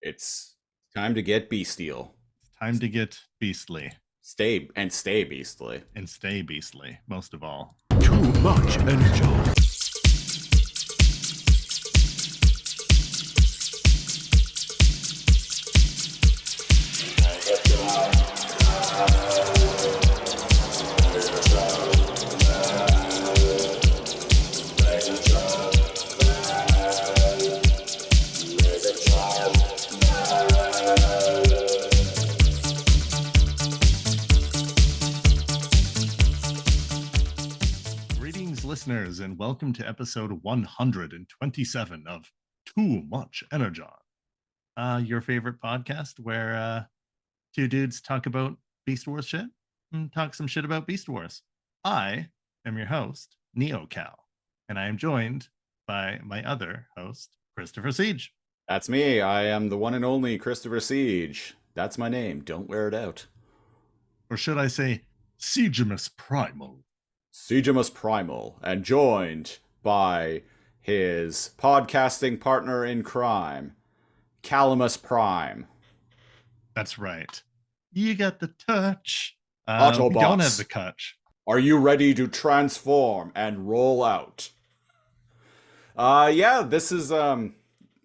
It's time to get bestial. Time to get beastly Stay beastly. and stay beastly, most of all. Too much energon. Greetings, listeners, and welcome to episode 127 of Too Much Energon, your favorite podcast where two dudes talk about Beast Wars shit and talk some shit about Beast Wars. I am your host, NeoCal, and I am joined by my other host, Christopher Siege. That's me. I am the one and only Christopher Siege. That's my name. Don't wear it out. Or should I say, Siegemus Primal? Siegemus Primal, and joined by his podcasting partner in crime, Calamus Prime. That's right. You got the touch. Autobots. We don't have the touch. Are you ready to transform and roll out? Yeah, this is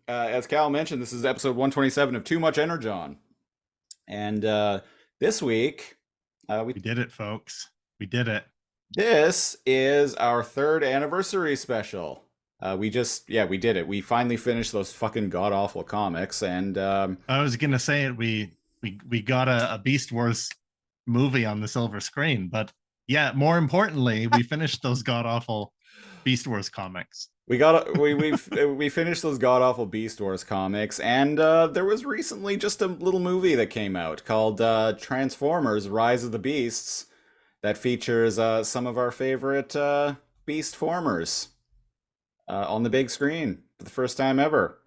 as Cal mentioned, this is episode 127 of Too Much Energon. And this week we did it, folks. We did it. This is our third anniversary special. We did it. We finally finished those fucking god awful comics, and I was gonna say it. We got a Beast Wars movie on the silver screen, but yeah, more importantly, we finished those god awful Beast Wars comics. we finished those god awful Beast Wars comics, and there was recently just a little movie that came out called Transformers: Rise of the Beasts that features some of our favorite Beast Formers on the big screen for the first time ever.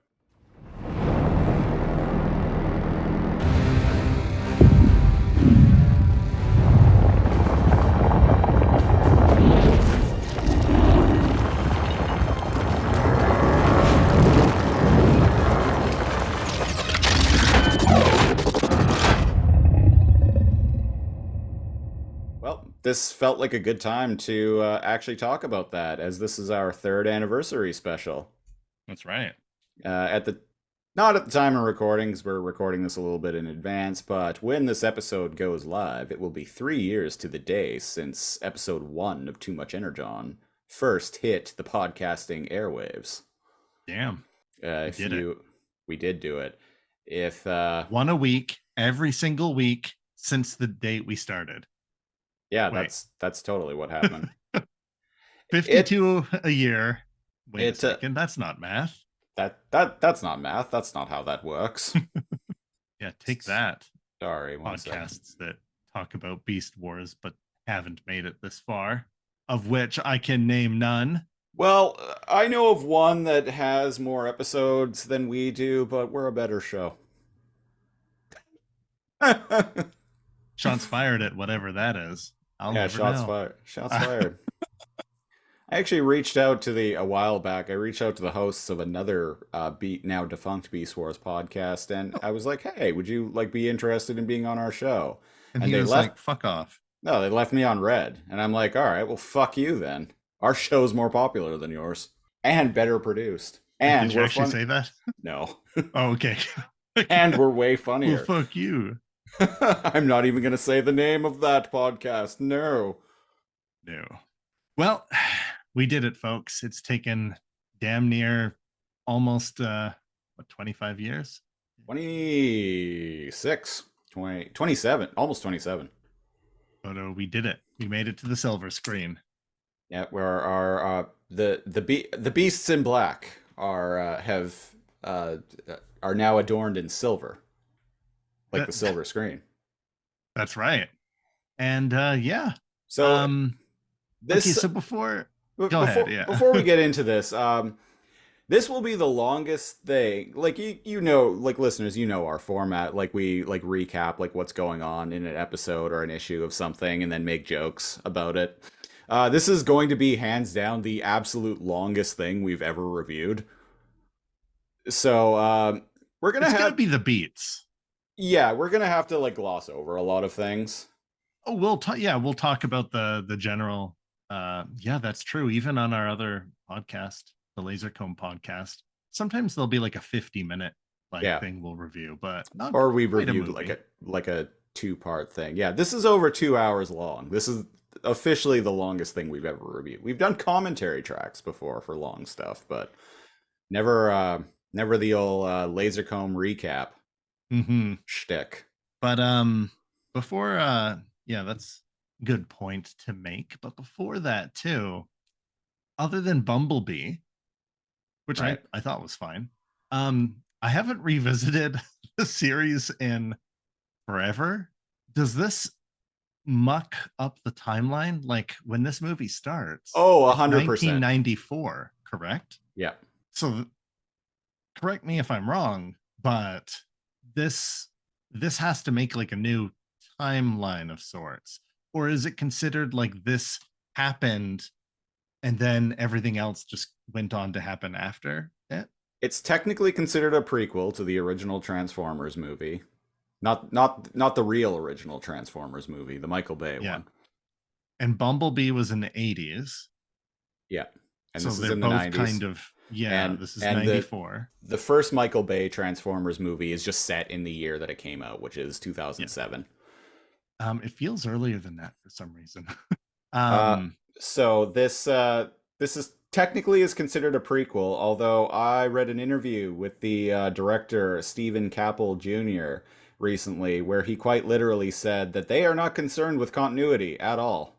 This felt like a good time to actually talk about that, as this is our third anniversary special. That's right. Not at the time of recording, because we're recording this a little bit in advance, but when this episode goes live, it will be 3 years to the day since episode 1 of Too Much Energon first hit the podcasting airwaves. Damn. We did do it. If one a week, every single week since the date we started. Yeah, that's totally what happened. 52 a year. Wait a second, that's not math. That's not math. That's not how that works. Yeah, take that. Sorry, podcasts that talk about Beast Wars but haven't made it this far, of which I can name none. Well, I know of one that has more episodes than we do, but we're a better show. Shots fired at whatever that is. Shots fired. I actually reached out to a while back. I reached out to the hosts of another now defunct Beast Wars podcast, and I was like, "Hey, would you be interested in being on our show?" And he was like, "Fuck off." No, they left me on red, and I'm like, "All right, well, fuck you then. Our show's more popular than yours and better produced." And did you actually say that? No. Oh, okay. And we're way funnier. Well, fuck you. I'm not even going to say the name of that podcast. No. Well, we did it, folks. It's taken damn near almost 25 years? 26, 20, 27, almost 27. But we did it. We made it to the silver screen. Yeah, where our the beasts in black are now adorned in silver. Like the silver screen. That's right. And yeah. So so before before we get into this, this will be the longest thing. Listeners, our format. We recap what's going on in an episode or an issue of something, and then make jokes about it. This is going to be hands down the absolute longest thing we've ever reviewed. So We're gonna It's gonna have, be the beats. yeah, we're gonna have to like gloss over a lot of things. Oh, we'll talk. Yeah, we'll talk about the general. Yeah, that's true. Even on our other podcast, the Lasercomb podcast, sometimes there'll be like a 50-minute like Yeah, thing we'll review, but not or we quite a reviewed movie. like a two-part thing. Yeah, this is over 2 hours long. This is officially the longest thing we've ever reviewed. We've done commentary tracks before for long stuff, but never the old Lasercomb recap Mm-hmm. shtick. But before yeah, that's a good point to make. But before that too, other than Bumblebee, which Right. I thought was fine, I haven't revisited the series in forever. Does this muck up the timeline? Like when this movie starts, Oh, it's 100%. 1994, correct? Yeah. So correct me if I'm wrong, but this this has to make like a new timeline of sorts. Or is it considered like this happened and then everything else just went on to happen after it? It's technically considered a prequel to the original Transformers movie. Not the real original Transformers movie, the Michael Bay Yeah. one. And Bumblebee was in the 80s. Yeah. And So this is they're in the both 90s. kind of, yeah, this is And 94. the first Michael Bay Transformers movie is just set in the year that it came out, which is Yeah. 2007. It feels earlier than that for some reason. Uh, so this is technically is considered a prequel, although I read an interview with the director Stephen Caple Jr. recently, where he quite literally said that they are not concerned with continuity at all.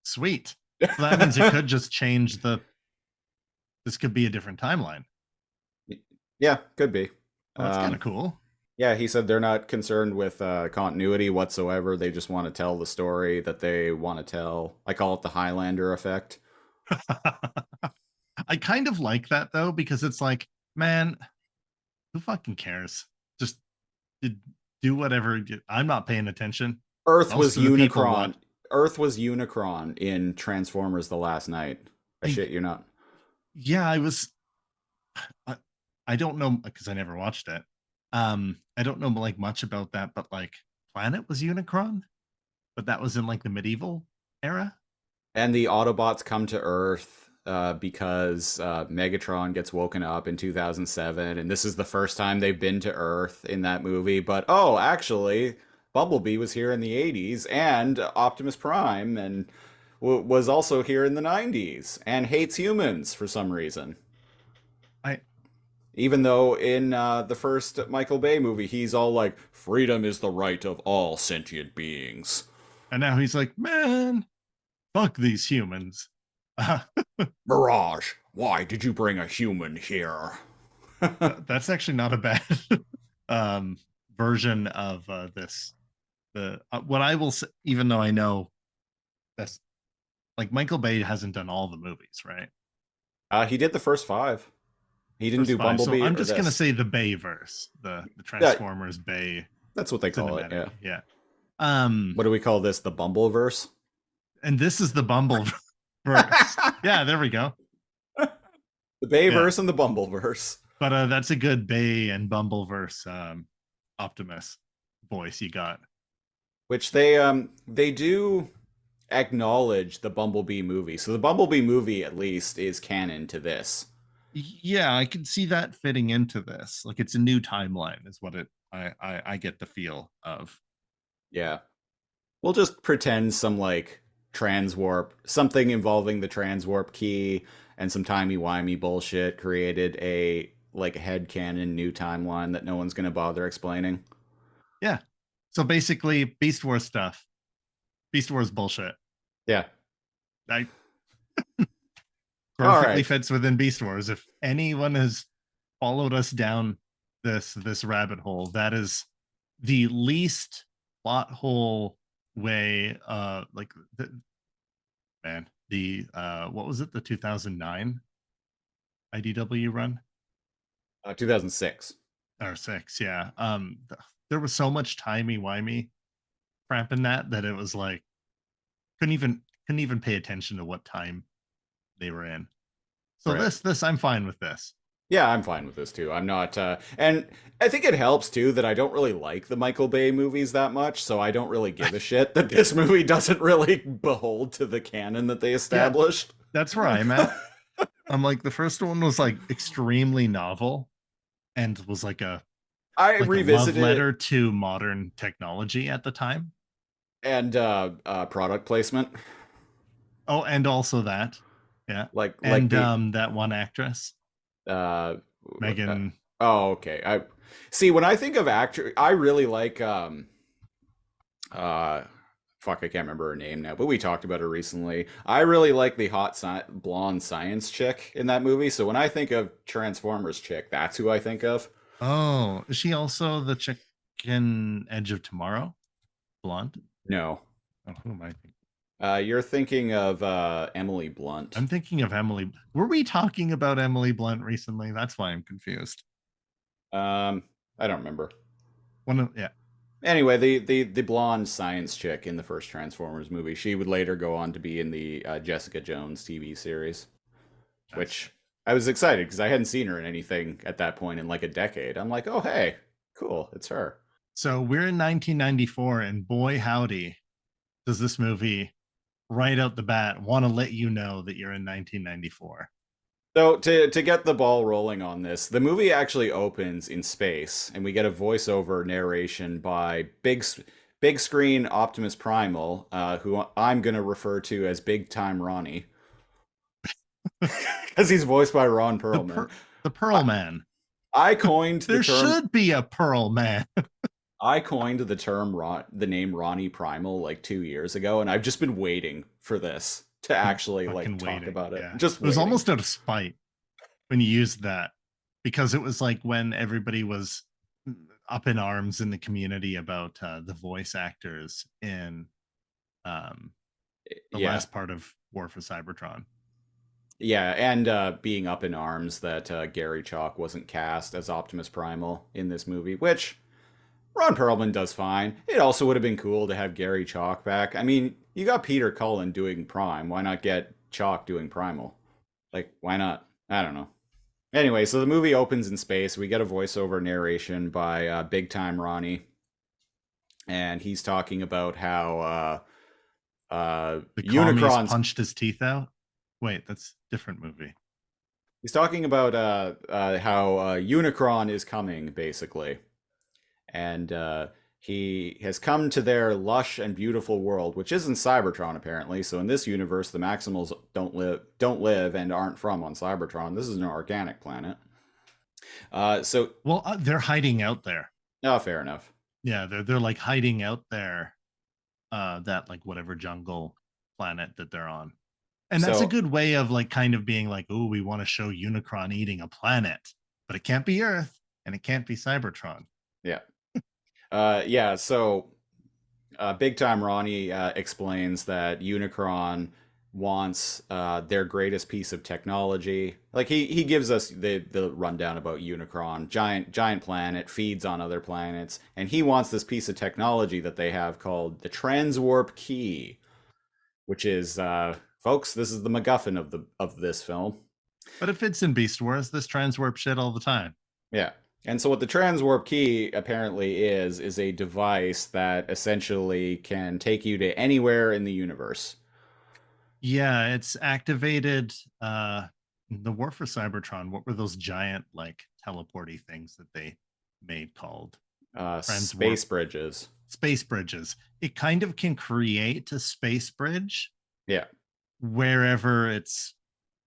Sweet. So that means it could just change this could be a different timeline. Yeah, could be. Well, that's kind of cool. Yeah, he said they're not concerned with continuity whatsoever. They just want to tell the story that they want to tell. I call it the Highlander effect. I kind of like that though, because it's like, man, who fucking cares? Just do whatever. I'm not paying attention. Earth Most was of the people Unicron. would. Earth was Unicron in Transformers: The Last Night. I shit you not. Yeah, I don't know because I never watched it. I don't know like much about that, but like Planet was Unicron, but that was in like the medieval era. And the Autobots come to Earth because Megatron gets woken up in 2007, and this is the first time they've been to Earth in that movie. But oh, actually, Bumblebee was here in the 80s, and Optimus Prime, and was also here in the 90s, and hates humans for some reason. I Even though in the first Michael Bay movie, he's all like, freedom is the right of all sentient beings. and now he's like, man, fuck these humans. Mirage, why did you bring a human here? That's actually not a bad version of this. The what I will say, even though I know that's like Michael Bay hasn't done all the movies, right? He did the first 5. He didn't First do 5. So Bumblebee I'm or just gonna this. say the Bay verse, the Transformers Bay That's what they call it. cinematic. Yeah. Yeah. What do we call this? The Bumbleverse? And this is the Bumble verse. Yeah, there we go. The Bayverse and the Bumbleverse. But that's a good Bay and Bumbleverse Optimus voice you got. Which they do acknowledge the Bumblebee movie. So the Bumblebee movie at least is canon to this. Yeah, I can see that fitting into this. Like it's a new timeline, is what I get the feel of. Yeah. We'll just pretend some like transwarp, something involving the transwarp key and some timey-wimey bullshit created a like headcanon new timeline that no one's gonna bother explaining. Yeah. So basically, Beast Wars stuff. Beast Wars bullshit. Yeah. I All perfectly right. fits within Beast Wars. If anyone has followed us down this rabbit hole, that is the least plot hole way. Like man, the what was it? The 2009 IDW run 2006. or 6? Yeah. There was so much timey-wimey crap in that it was like couldn't even pay attention to what time they were in. So Right. this I'm fine with this. Yeah, I'm fine with this too. I'm not, and I think it helps too that I don't really like the Michael Bay movies that much, so I don't really give a shit that this movie doesn't really behold to the canon that they Yeah, established. that's where I'm at. I'm like, the first one was like extremely novel and was I like a love revisited it letter to modern technology at the time. and product placement, Oh, and also that. Yeah. like And the that one actress, uh, uh Megan. oh, okay. I see when I think of actor, I really like uh fuck, I can't remember her name now, but we talked about her recently. I really like the blonde science chick in that movie. So when I think of Transformers chick, that's who I think of. Oh, is she also the chick in Edge of Tomorrow? Blonde? No. Oh, who am I thinking? You're thinking of Emily Blunt. I'm thinking of Emily. Were we talking about Emily Blunt recently? That's why I'm confused. I don't remember. Yeah. Anyway, the blonde science chick in the first Transformers movie, she would later go on to be in the Jessica Jones TV series, That's which I was excited because I hadn't seen her in anything at that point in like a decade. I'm like, oh hey, cool, it's her. So we're in 1994, and boy howdy, does this movie right out the bat want to let you know that you're in 1994. So to get the ball rolling on this, the movie actually opens in space, and we get a voiceover narration by big screen Optimus Primal, who I'm gonna refer to as Big Time Ronnie, because he's voiced by Ron The Perlman. the Pearl Man. I coined the There term. should be a Pearl Man. I coined the term the name Ronnie Primal like 2 years ago, and I've just been waiting for this to actually like Fucking talk waiting. about it. Yeah. Just It was waiting. almost out of spite when you used that, because it was like when everybody was up in arms in the community about the voice actors in the Yeah. last part of War for Cybertron. Yeah, and being up in arms that Gary Chalk wasn't cast as Optimus Primal in this movie, which Ron Perlman does fine. It also would have been cool to have Gary Chalk back. I mean, you got Peter Cullen doing Prime. Why not get Chalk doing Primal? Like, why not? I don't know. Anyway, so the movie opens in space. We get a voiceover narration by Big Time Ronnie, and he's talking about how The commies Unicron's. punched his teeth out. Wait, that's a different movie. He's talking about how Unicron is coming, basically, and he has come to their lush and beautiful world, which isn't Cybertron apparently. So in this universe, the Maximals don't live and aren't from on Cybertron. This is an organic planet. Well, they're hiding out there. Oh, fair enough. Yeah, they're like hiding out there, that like whatever jungle planet that they're on. And that's a So good way of like kind of being like, oh, we want to show Unicron eating a planet, but it can't be Earth and it can't be Cybertron. yeah, yeah. So Big Time Ronnie explains that Unicron wants their greatest piece of technology. Like he gives us the rundown about Unicron, giant planet, feeds on other planets, and he wants this piece of technology that they have called the Transwarp Key, which is folks, this is the MacGuffin of this film. But it fits in Beast Wars, this transwarp shit all the time. Yeah. And so what the transwarp key apparently is a device that essentially can take you to anywhere in the universe. Yeah, it's activated the War for Cybertron. What were those giant like teleporty things that they made called Space bridges. Space bridges. It kind of can create a space bridge Yeah. wherever it's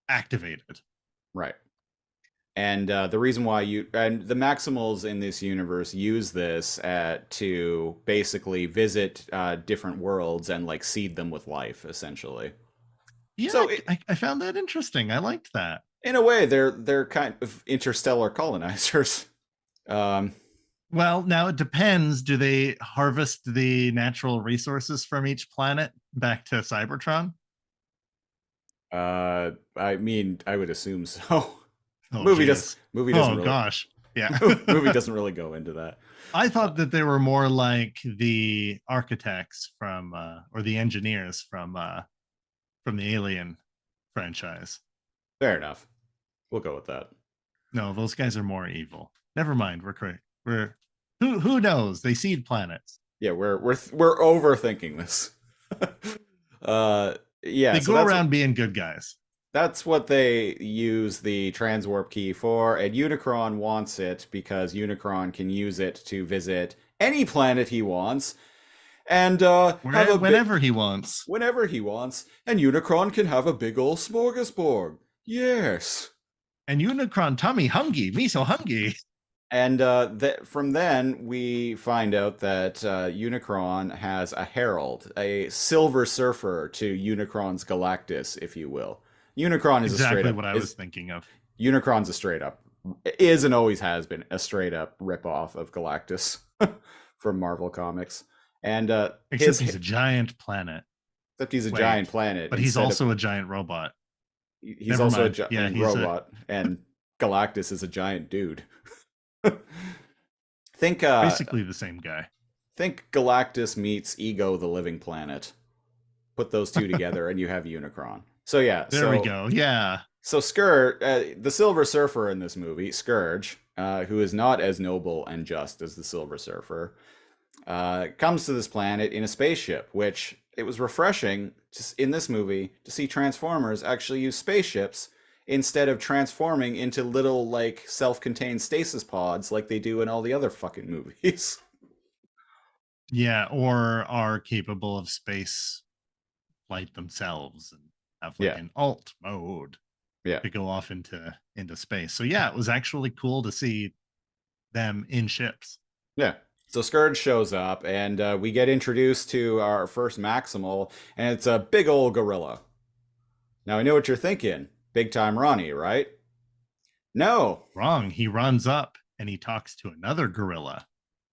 activated. Right. And the reason why the Maximals in this universe use this to basically visit different worlds and like seed them with life, essentially. Yeah, So I found that interesting. I liked that. in a way, they're kind of interstellar colonizers. Well, now it depends. Do they harvest the natural resources from each planet back to Cybertron? I mean, I would assume so. Oh, movie geez. doesn't Oh, really, yeah. movie doesn't really go into that. I thought that they were more like the architects from or the engineers from the Alien franchise. Fair enough. We'll go with that. No, those guys are more evil. Never mind. We're correct. We're who knows? They seed planets. Yeah, we're overthinking this. Yeah, They so go around being good guys. that's what they use the transwarp key for, and Unicron wants it because Unicron can use it to visit any planet he wants and have a bit Whenever he wants. whenever he wants, and Unicron can have a big ol' smorgasbord. Yes. And Unicron tummy hungry, me so hungry. And from then, we find out that Unicron has a herald, a silver surfer to Unicron's Galactus, if you will. Unicron is exactly what I was thinking of. Unicron's a straight up, is and always has been a straight up ripoff of Galactus from Marvel Comics. And except he's a giant planet. Except he's a giant planet. But he's also a giant robot. He's also a giant robot, and Galactus is a giant dude. Think basically the same guy. Think Galactus meets Ego the Living Planet. Put those two together and you have Unicron. So yeah, there we go. Yeah. So Scourge, the Silver Surfer in this movie, Scourge, who is not as noble and just as the Silver Surfer, comes to this planet in a spaceship, which it was refreshing just in this movie to see Transformers actually use spaceships instead of transforming into little like self-contained stasis pods like they do in all the other fucking movies. Yeah, or are capable of space flight themselves and have like an alt mode to go off into space. So yeah, it was actually cool to see them in ships. Yeah. So Scourge shows up and we get introduced to our first Maximal, and it's a big old gorilla. Now I know what you're thinking. Big Time Ronnie, right? No. Wrong. He runs up and he talks to another gorilla.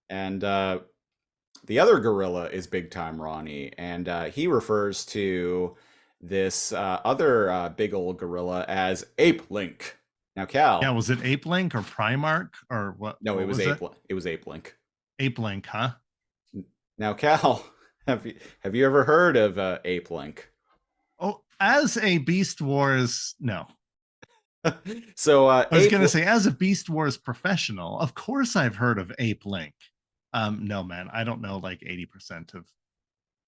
And the other gorilla is Big Time Ronnie, and he refers to this other big old gorilla as Ape Link. Now, Cal. Yeah, was it Ape Link or Primarch or what? No, what it was Ape. It was Ape Link. Ape Link, huh? Now, Cal, have you ever heard of Ape Link? Oh, as a Beast Wars, no. So I was going to say, as a Beast Wars professional, of course I've heard of Ape Link. No, man, I don't know like 80% of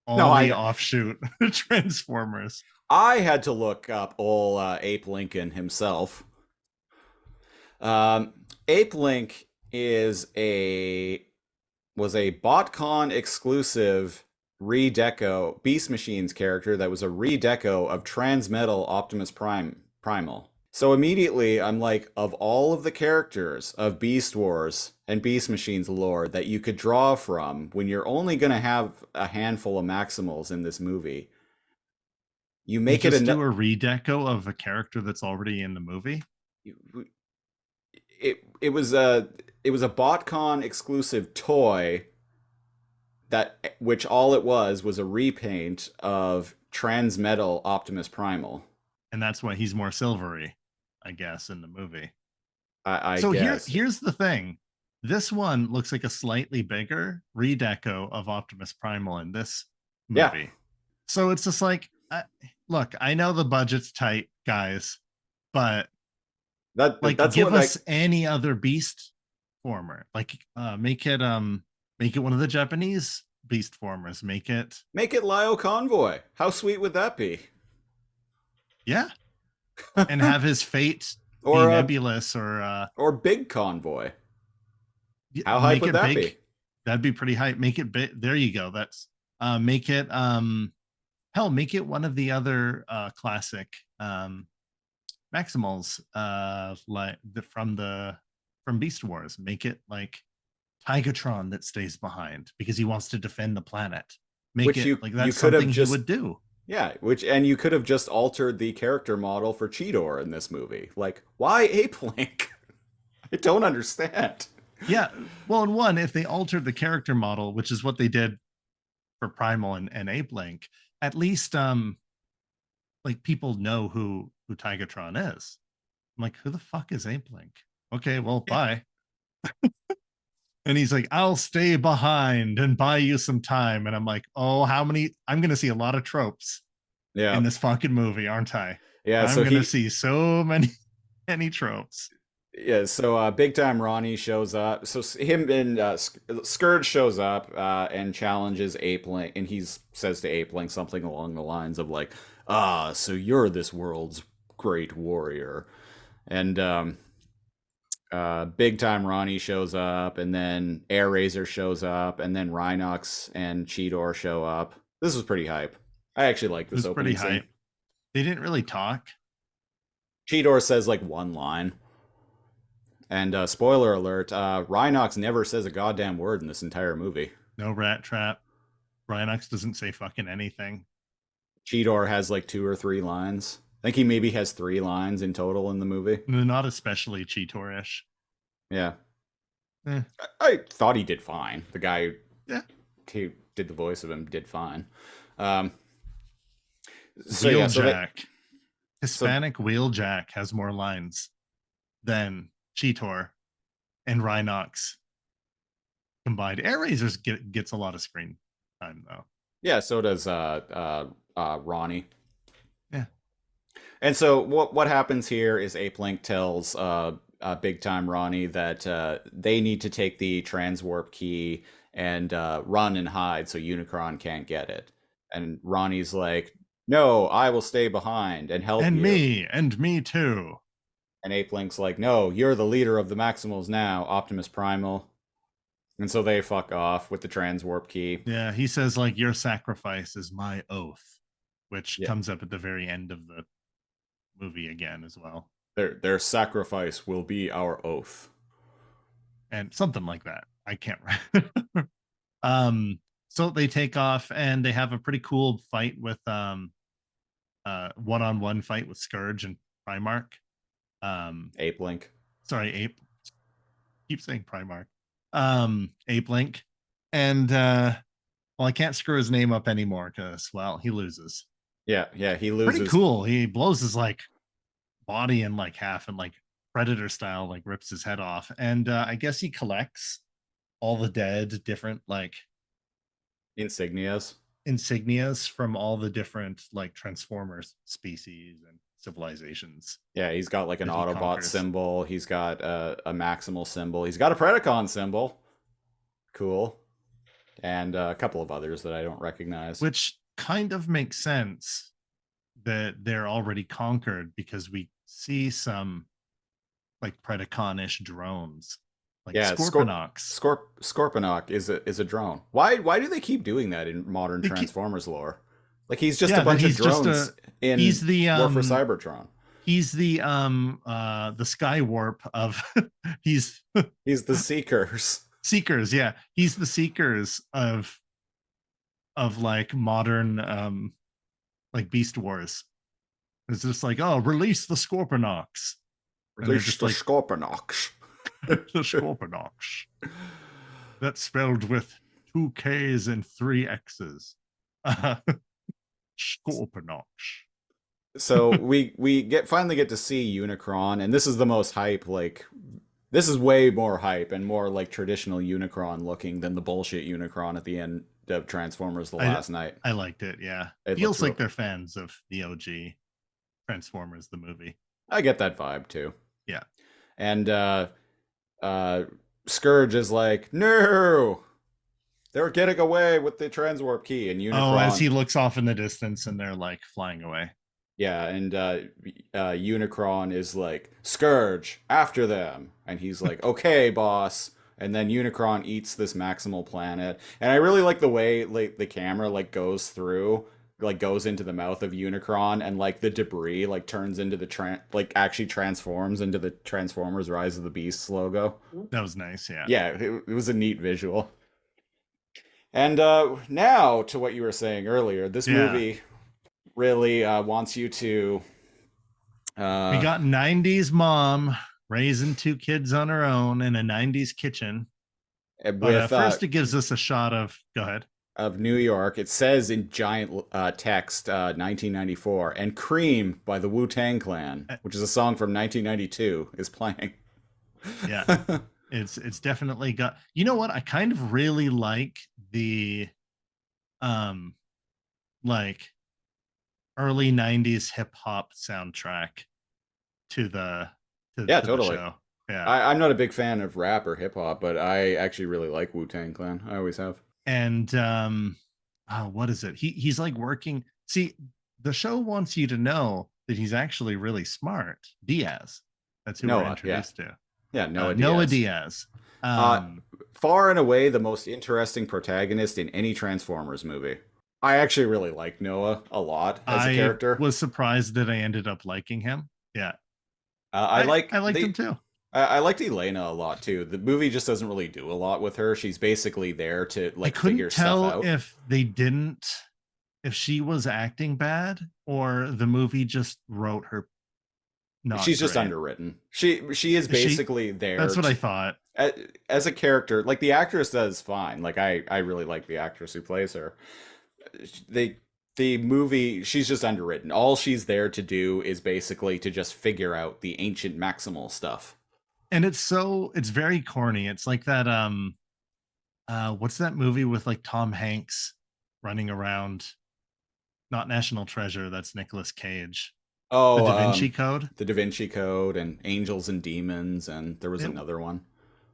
all the offshoot Transformers. I had to look up old Ape Lincoln himself. Ape Link was a BotCon exclusive redeco Beast Machines character that was a redeco of Transmetal Optimus Primal. So immediately I'm like, of all of the characters of Beast Wars and Beast Machines lore that you could draw from when you're only going to have a handful of Maximals in this movie, you make it do a redeco of a character that's already in the movie. It was a BotCon exclusive toy which all it was a repaint of Transmetal Optimus Primal. And that's why he's more silvery, I guess, in the movie. I guess. Here's the thing. This one looks like a slightly bigger redeco of Optimus Primal in this movie. Yeah. So it's just like, look, I know the budget's tight, guys, but that's give us any other beast former. Like make it one of the Japanese beast formers. Make it Lyle Convoy. How sweet would that be? Yeah. And have his fate or be nebulous or Big Convoy. How high would that be? That'd be pretty high. Make it big. There you go. That's make it hell, make it one of the other classic Maximals like from Beast Wars. Make it like Tigatron that stays behind because he wants to defend the planet. Make it like that's something he would do. Yeah, and you could have just altered the character model for Cheetor in this movie. Like, why Ape Link? I don't understand. Yeah, well, in one, if they altered the character model, which is what they did for Primal and Ape Link, at least like people know who Tigatron is. I'm like, who the fuck is Ape Link? Okay, well, bye. And he's like, I'll stay behind and buy you some time. And I'm like, oh, how many? I'm going to see a lot of tropes in this fucking movie, aren't I? Yeah, I'm going to see so many tropes. Yeah, so Big Time Ronnie shows up. So him and Scourge shows up and challenges Ape Link, and he says to Ape Link something along the lines of like, "Ah, so you're this world's great warrior." And Big Time Ronnie shows up, and then Air Razor shows up, and then Rhinox and Cheetor show up. This was pretty hype. I actually like It this was pretty opening scene. hype. They didn't really talk. Cheetor says like one line. And spoiler alert, Rhinox never says a goddamn word in this entire movie. No rat trap. Rhinox doesn't say fucking anything. Cheetor has like 2 or 3 lines. I think he maybe has 3 lines in total in the movie. Not especially Cheetor-ish. Yeah. Eh. I thought he did fine. The guy Yeah. who did the voice of him did fine. So yeah, Wheeljack. Hispanic Wheeljack has more lines than Cheetor and Rhinox combined. Air Razors gets a lot of screen time though. Yeah, so does Ronnie. Yeah. And so what happens here is Ape Link tells Big Time Ronnie that they need to take the transwarp key and run and hide so Unicron can't get it. And Ronnie's like, "No, I will stay behind and help And you." And me too. And Ape Link's like, "No, you're the leader of the Maximals now, Optimus Primal." And so they fuck off with the transwarp key. Yeah, he says like your sacrifice is my oath, which Yeah. comes up at the very end of the movie again as well. Their sacrifice will be our oath. And something like that. I can't so they take off and they have a pretty cool fight with one-on-one fight with Scourge and Primarch. Ape Link. Sorry, Ape. Keep saying Primarch. Ape Link. And well, I can't screw his name up anymore because well, he loses. Yeah, he loses. Pretty cool. He blows his like body in like half and like Predator style, like rips his head off. And I guess he collects all the dead different like insignias from all the different like Transformers species and civilizations. Yeah, he's got like an Autobot symbol. He's got a Maximal symbol. He's got a Predacon symbol. Cool. And a couple of others that I don't recognize. Which kind of makes sense that they're already conquered because we see some like Predacon-ish drones. Like Scorponok. Scorponok is a drone. Why do they keep doing that in modern Transformers lore? Like he's just a bunch of drones in he's the War for Cybertron. He's the Skywarp of he's the Seekers. Seekers, yeah. He's the Seekers of like modern like Beast Wars. It's just like, oh, release the Scorponoks. Release the Scorponoks. The Scorponoks. That's spelled with 2 K's and 3 X's. Scorponoks. So we finally get to see Unicron, and this is the most hype. Like, this is way more hype and more like traditional Unicron looking than the bullshit Unicron at the end of Transformers: The Last Night. I liked it. Yeah, it feels like they're fans of the OG Transformers, the movie. I get that vibe too. Yeah, and Scourge is like, "No, they're getting away with the transwarp key," and Unicron. Oh, as he looks off in the distance, and they're like flying away. Yeah, and Unicron is like, "Scourge, after them," and he's like, "Okay, boss." And then Unicron eats this Maximal planet, and I really like the way like the camera like goes through, like goes into the mouth of Unicron, and like the debris like turns into the actually transforms into the Transformers: Rise of the Beasts logo. That was nice. Yeah. Yeah, it was a neat visual. And now to what you were saying earlier, this movie really wants you to. We got 90s mom raising 2 kids on her own in a 90s kitchen. But first, it gives us a shot of. Go ahead. Of New York. It says in giant text 1994, and Cream by the Wu-Tang Clan, which is a song from 1992, is playing. Yeah. It's definitely got. You know what? I kind of really like the like early 90s hip hop soundtrack to the totally. show. Yeah. I'm not a big fan of rap or hip hop, but I actually really like Wu-Tang Clan. I always have. And what is it? He's like working. See, the show wants you to know that he's actually really smart. Diaz. That's who we're Noah, yeah. introduced to. Yeah, Noah Noah Diaz. Diaz. Uh, Far and away the most interesting protagonist in any Transformers movie. I actually really like Noah a lot as a I character. was surprised that I ended up liking him. Yeah. I like I liked him the too. I liked Elena a lot too. The movie just doesn't really do a lot with her. She's basically there to I like couldn't figure stuff tell out. if she was acting bad or the movie just wrote her not She's just great. underwritten. She is Is she? basically there That's what I thought. as a character. Like the actress does fine. Like I really like the actress who plays her. They the movie, she's just underwritten. All she's there to do is basically to just figure out the ancient maximal stuff. And it's very corny. It's like that what's that movie with like Tom Hanks running around? Not National Treasure, that's Nicolas Cage. The Oh, Da Vinci Code. the Da Vinci Code and Angels and Demons, and there was It, another one.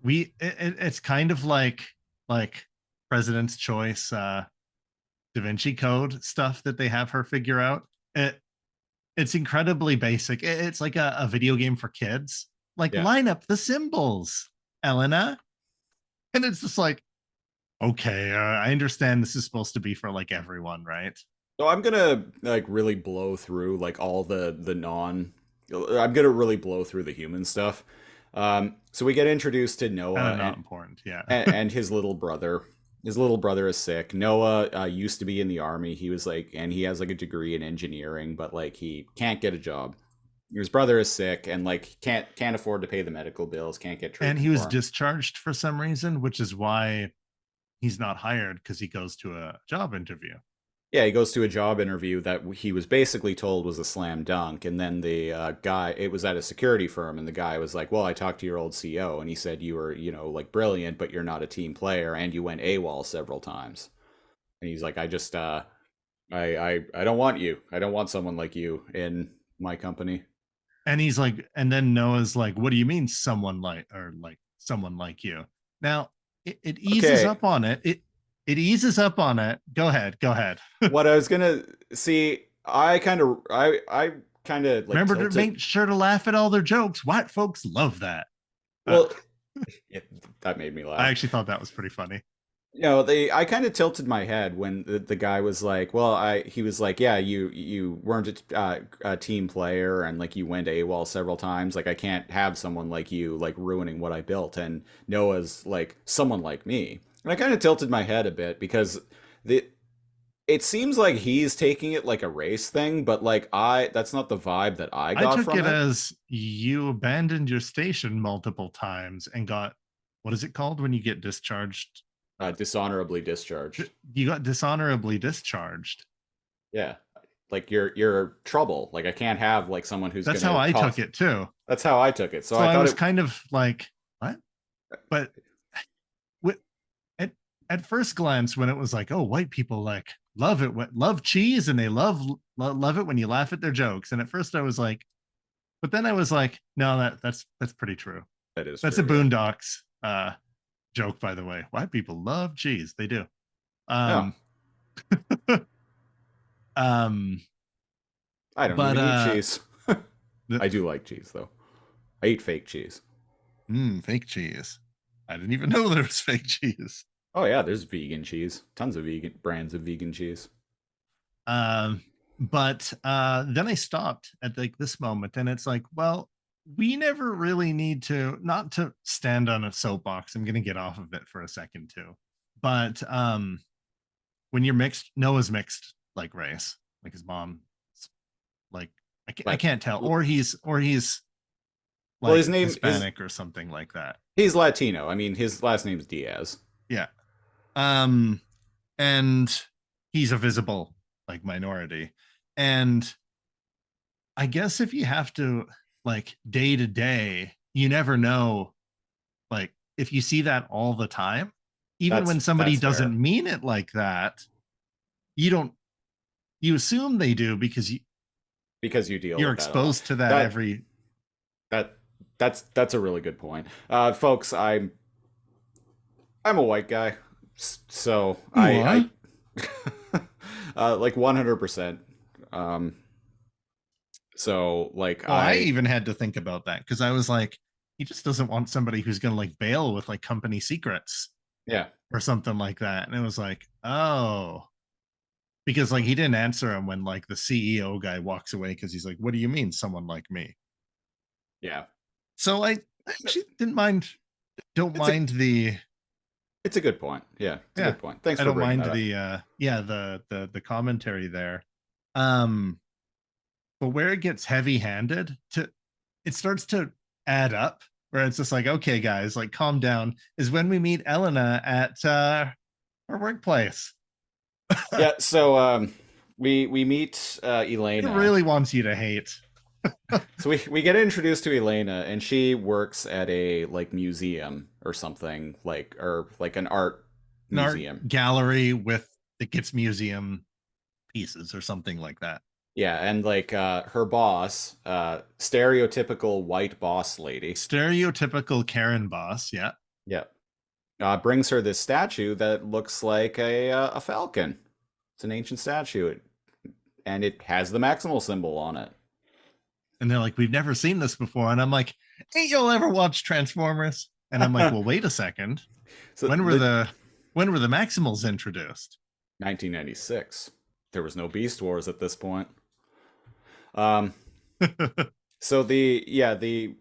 it's kind of like President's Choice Da Vinci Code stuff that they have her figure out. It's incredibly basic. It's like a video game for kids. Like Yeah. line up the symbols, Elena. And it's just like, okay, I understand this is supposed to be for like everyone, right? So I'm gonna like really blow through like all the non. I'm gonna really blow through the human stuff. So we get introduced to Kind Noah of not important. Yeah. and his little brother. His little brother is sick. Noah used to be in the army. He was like, and he has like a degree in engineering, but like he can't get a job. His brother is sick and like can't afford to pay the medical bills. Can't get And treatment he was for him. discharged for some reason, which is why he's not hired because he goes to a job interview. Yeah, he goes to a job interview that he was basically told was a slam dunk, and then the guy, it was at a security firm, and the guy was like, "Well, I talked to your old CO, and he said you were, like brilliant, but you're not a team player, and you went AWOL several times." And he's like, "I just, I don't want you. I don't want someone like you in my company." And he's like, and then Noah's like, what do you mean someone like you? Now it eases Okay, up on it. It eases up on it. Go ahead. what I was gonna see, I kind of like Remember to tilted. make sure to laugh at all their jokes. White folks love that. Well, that made me laugh. I actually thought that was pretty funny. I kind of tilted my head when the guy was like, well, he was like, yeah, you weren't a team player and like you went AWOL several times. Like I can't have someone like you like ruining what I built. And Noah's like someone like me. And I kind of tilted my head a bit because it seems like he's taking it like a race thing, but like that's not the vibe that I I got took from it it. as you abandoned your station multiple times and got, what is it called when you get discharged? Dishonorably discharged. You got dishonorably discharged. Yeah. Like you're trouble. Like I can't have like someone who's That's gonna how I cause. took it too. That's how I took it. So So I I thought was it. kind of like, what? But at, at first glance, when it was like, oh, white people like love cheese and they love it when you laugh at their jokes. And at first I was like, but then I was like, no, that's pretty true. That is That's true. a Boondocks joke, by the way. White people love cheese. They do. Yeah. Um I don't but even eat cheese. I do like cheese though. I eat fake cheese. Fake cheese. I didn't even know there was fake cheese. Oh yeah, there's vegan cheese. Tons of vegan brands of vegan cheese. But then I stopped at like this moment, and it's like, well, we never really need to, not to stand on a soapbox. I'm gonna get off of it for a second too. But when you're mixed, Noah's mixed like race, like his mom, like I can't tell, or he's like Well, his name Hispanic or something like that. he's Latino. I mean, his last name's Diaz. Yeah. And he's a visible like minority. And I guess if you have to like day to day, you never know, like if you see that all the time, even when somebody That's doesn't fair. mean it like that, you assume they do because Because you deal you're with that a lot. exposed to that That every that That's a really good point. Folks, I'm a white guy, so What? like 100%. Um, so like Well, I even had to think about that because I was like, he just doesn't want somebody who's going to like bail with like company secrets yeah, or something like that. And it was like, oh, because like he didn't answer him when like the CEO guy walks away because he's like, what do you mean someone like me? yeah. So I actually didn't mind, don't It's a mind the, it's a good point. Yeah, it's a yeah, good point. Thanks I for don't bringing mind that up. the, yeah, the commentary there. Um, but where it gets heavy handed to, it starts to add up where it's just like, okay, guys, like calm down, is when we meet Elena at her workplace. Yeah, so we meet It Elena. really wants you to hate. So we get introduced to Elena, and she works at a like museum or something, like or like an art An art museum. gallery with that gets museum pieces or something like that. Yeah, and like her boss, stereotypical white boss lady. Stereotypical Karen boss, yeah. Yeah, brings her this statue that looks like a falcon. It's an ancient statue, and it has the maximal symbol on it. And they're like, we've never seen this before. And I'm like, ain't you'll ever watch Transformers? And I'm like, well, wait a second. So When were the the Maximals introduced? 1996. There was no Beast Wars at this point. Um, so the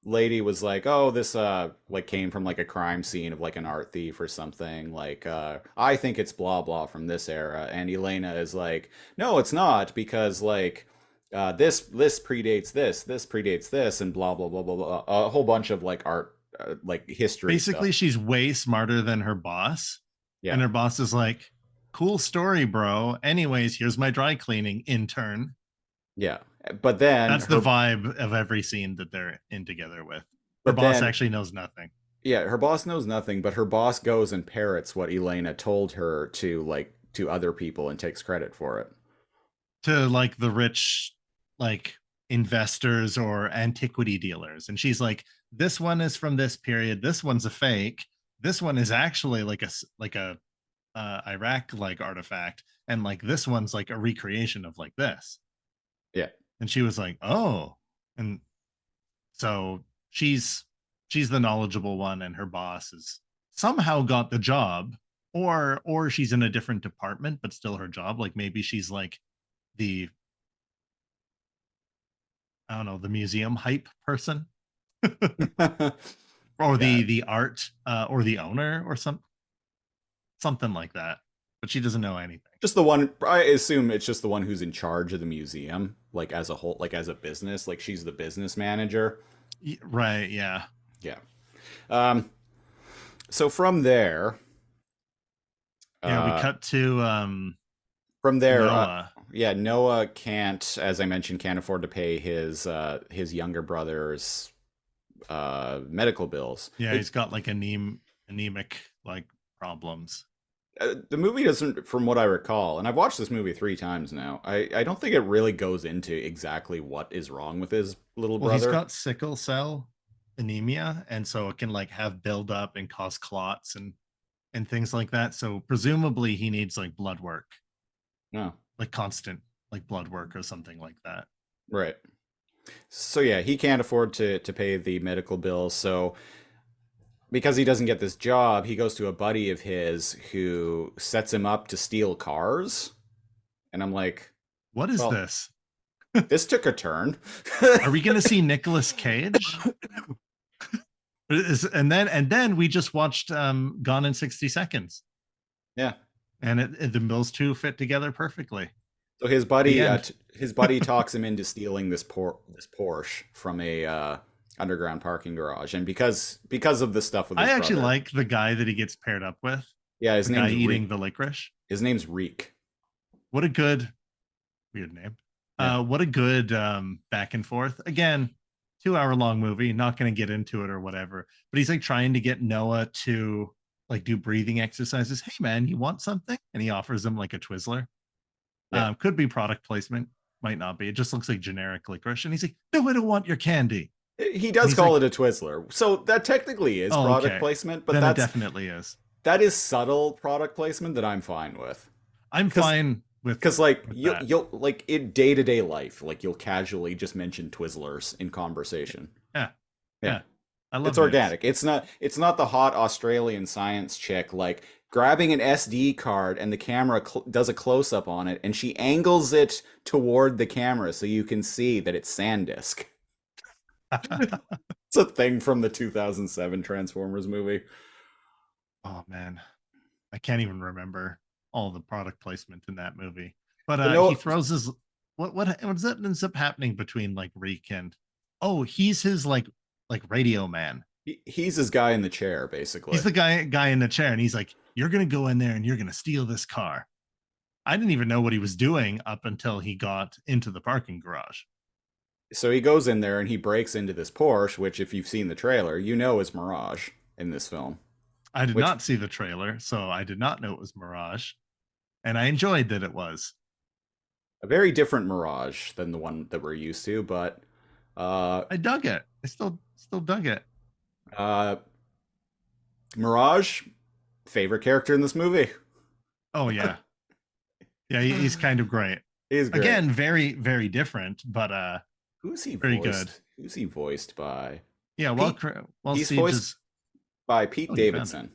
lady was like, "Oh, this like came from like a crime scene of like an art thief or something. Like I think it's blah blah from this era." And Elena is like, "No, it's not because like this predates this predates this and blah blah blah blah blah. A whole bunch of like art like history Basically, stuff." she's way smarter than her boss. Yeah. And her boss is like, cool story, bro. Anyways, here's my dry cleaning intern. Yeah. But then That's the her vibe of every scene that they're in together with. Her but boss then actually knows nothing. yeah, her boss knows nothing, but her boss goes and parrots what Elena told her to like to other people and takes credit for it. To like the rich, like investors or antiquity dealers. And she's like, this one is from this period. This one's a fake. This one is actually like a Iraq like artifact. And like this one's like a recreation of like this. Yeah. And she was like, oh. And so she's the knowledgeable one, and her boss is somehow got the job, or she's in a different department, but still her job. Like maybe she's like the, I don't know, the museum hype person, or Yeah. the art or the owner or something like that. But she doesn't know anything. Just the one, I assume it's just the one who's in charge of the museum, like as a whole, like as a business, like she's the business manager. Right, yeah. Yeah. Um, so from there, Yeah, we uh, cut to from there, Noah. yeah, Noah can't, as I mentioned, can't afford to pay his younger brother's medical bills. Yeah, he's got like anemic like problems. The movie doesn't, from what I recall, and I've watched this movie 3 times now. I don't think it really goes into exactly what is wrong with his little Well, he's brother. got sickle cell anemia, and so it can like have buildup and cause clots and things like that. So presumably he needs like blood work, No, like constant like blood work or something like that. right. So yeah, he can't afford to pay the medical bills. So because he doesn't get this job, he goes to a buddy of his who sets him up to steal cars. And I'm like, What is well, this? this took a turn. Are we going to see Nicolas Cage? And then we just watched Gone in 60 Seconds, Yeah. and those two fit together perfectly. So his The buddy, end. his buddy talks him into stealing this Porsche from a underground parking garage, and because of the stuff with his I actually brother, like the guy that he gets paired up with. yeah, his The guy name's eating the licorice. his name's Reek. What a good weird name. Yeah. What a good back and forth. Again, 2 hour long movie. Not going to get into it or whatever. But he's like trying to get Noah to like do breathing exercises. Hey man, you want something? And he offers him like a Twizzler. Yeah. Could be product placement, might not be. It just looks like generic licorice. And he's like, no, I don't want your candy. He And does he's call like, it a Twizzler, so that technically is oh, product okay. placement, but Then it definitely is. that is subtle product placement that I'm fine with. I'm Because fine Because like that. you'll like in day-to-day life, like you'll casually just mention Twizzlers in conversation. Yeah. Yeah. Yeah. I It's love this. organic. It's not the hot Australian science chick like grabbing an SD card and the camera does a close-up on it and she angles it toward the camera so you can see that it's SanDisk. It's a thing from the 2007 Transformers movie. Oh man. I can't even remember all the product placement in that movie. But But he no, throws his what does that ends up happening between like Reek and oh, he's his like radio man. he's his guy in the chair basically. He's the guy in the chair, and he's like, "You're gonna go in there and you're gonna steal this car." I didn't even know what he was doing up until he got into the parking garage. So he goes in there and he breaks into this Porsche, which if you've seen the trailer, you know is Mirage in this film. I did Which not see the trailer, so I did not know it was Mirage, and I enjoyed that it was. a very different Mirage than the one that we're used to, but I dug it. I still dug it. uh Mirage, favorite character in this movie. Oh yeah, yeah. He's kind of great. He's great. Again, very very different, but Who's he very voiced? good. Who's he voiced by? Yeah. Pete, Well, he's Siege voiced is. by Pete Oh, you found it. Davidson.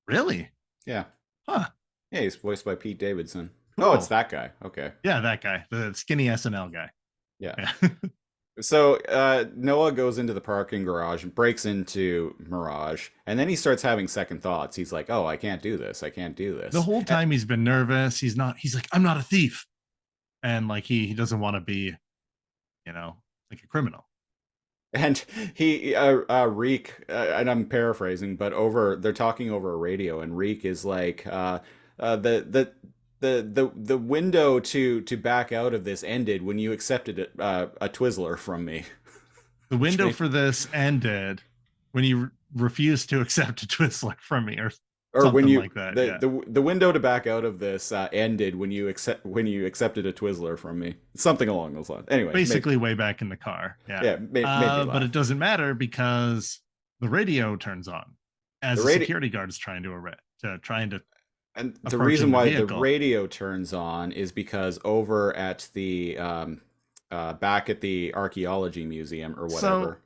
Really? Yeah. Huh. Yeah, he's voiced by Pete Davidson. Cool. Oh, it's that guy. Okay. Yeah, that guy, the skinny SNL guy. Yeah. Yeah. So Noah goes into the parking garage and breaks into Mirage, and then he starts having second thoughts. He's like, "Oh, I can't do this. I can't do this." The whole time he's been nervous. He's like, I'm not a thief. And like he doesn't want to be, like a criminal. And he Reek, and I'm paraphrasing, but they're talking over a radio, and Reek is like, the window to back out of this ended when you accepted a Twizzler from me. The window made- for this ended when you refused to accept a Twizzler from me or Or something when you like that. the window to back out of this ended when you accepted a Twizzler from me. Something along those lines. Anyway, Basically way back in the car. Yeah. yeah, made me laugh. But it doesn't matter because the radio turns on as the security guard is trying to And the approaching reason the why the vehicle. radio turns on is because over at the back at the archaeology museum or whatever,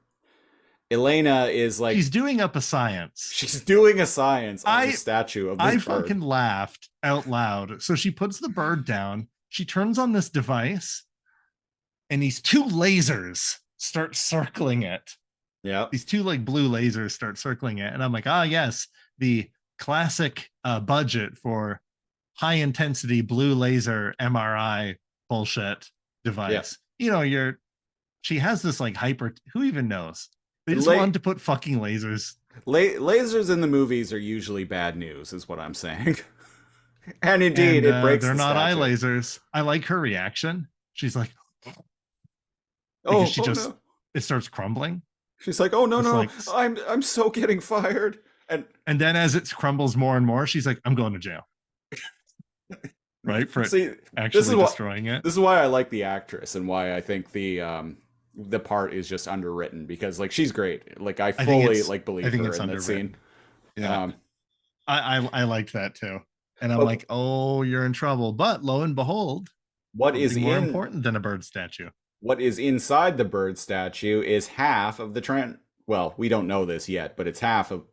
Elena is like she's doing up a science. she's doing a science on the statue of this I bird. fucking laughed out loud. So she puts the bird down. She turns on this device, and these two lasers start circling it. Yeah, These two like blue lasers start circling it, and I'm like, yes, the classic budget for high intensity blue laser MRI bullshit device. She has this like hyper. Who even knows? They just wanted to put fucking lasers. Lasers in the movies are usually bad news, is what I'm saying. And indeed, it breaks. They're the not eye statue. lasers. I like her reaction. She's like, Oh, she just no. It starts crumbling. She's like, oh no, It's no, like- I'm so getting fired. And then as it crumbles more and more, she's like, I'm going to jail. Right? For See, actually destroying it. This is why I like the actress and why I think the part is just underwritten, because like she's great. Like I fully believe her in that scene. Yeah. I liked that too. And I'm But- like, oh, you're in trouble. But lo and behold, What is something more important than a bird statue. What is inside the bird statue is half of the well, we don't know this yet, but it's half of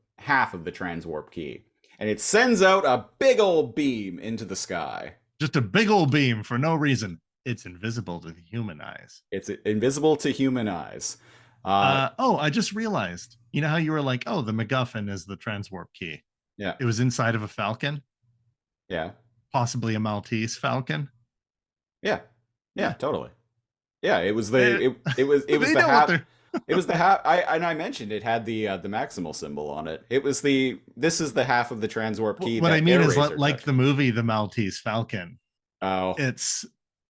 the transwarp key. And it sends out a big old beam into the sky. Just a big old beam for no reason. It's invisible to the human eyes. It's invisible to human eyes. I just realized, you know how you were like, oh, the MacGuffin is the transwarp key. Yeah. It was inside of a falcon, Yeah. possibly a Maltese falcon. Yeah. Yeah, totally. Yeah, it was They it was know the what hat. they're- It was the half. I mentioned it had the Maximal symbol on it. It was this is the half of the transwarp key. What that I mean is Air Razor like touched. the movie The Maltese Falcon. Oh. It's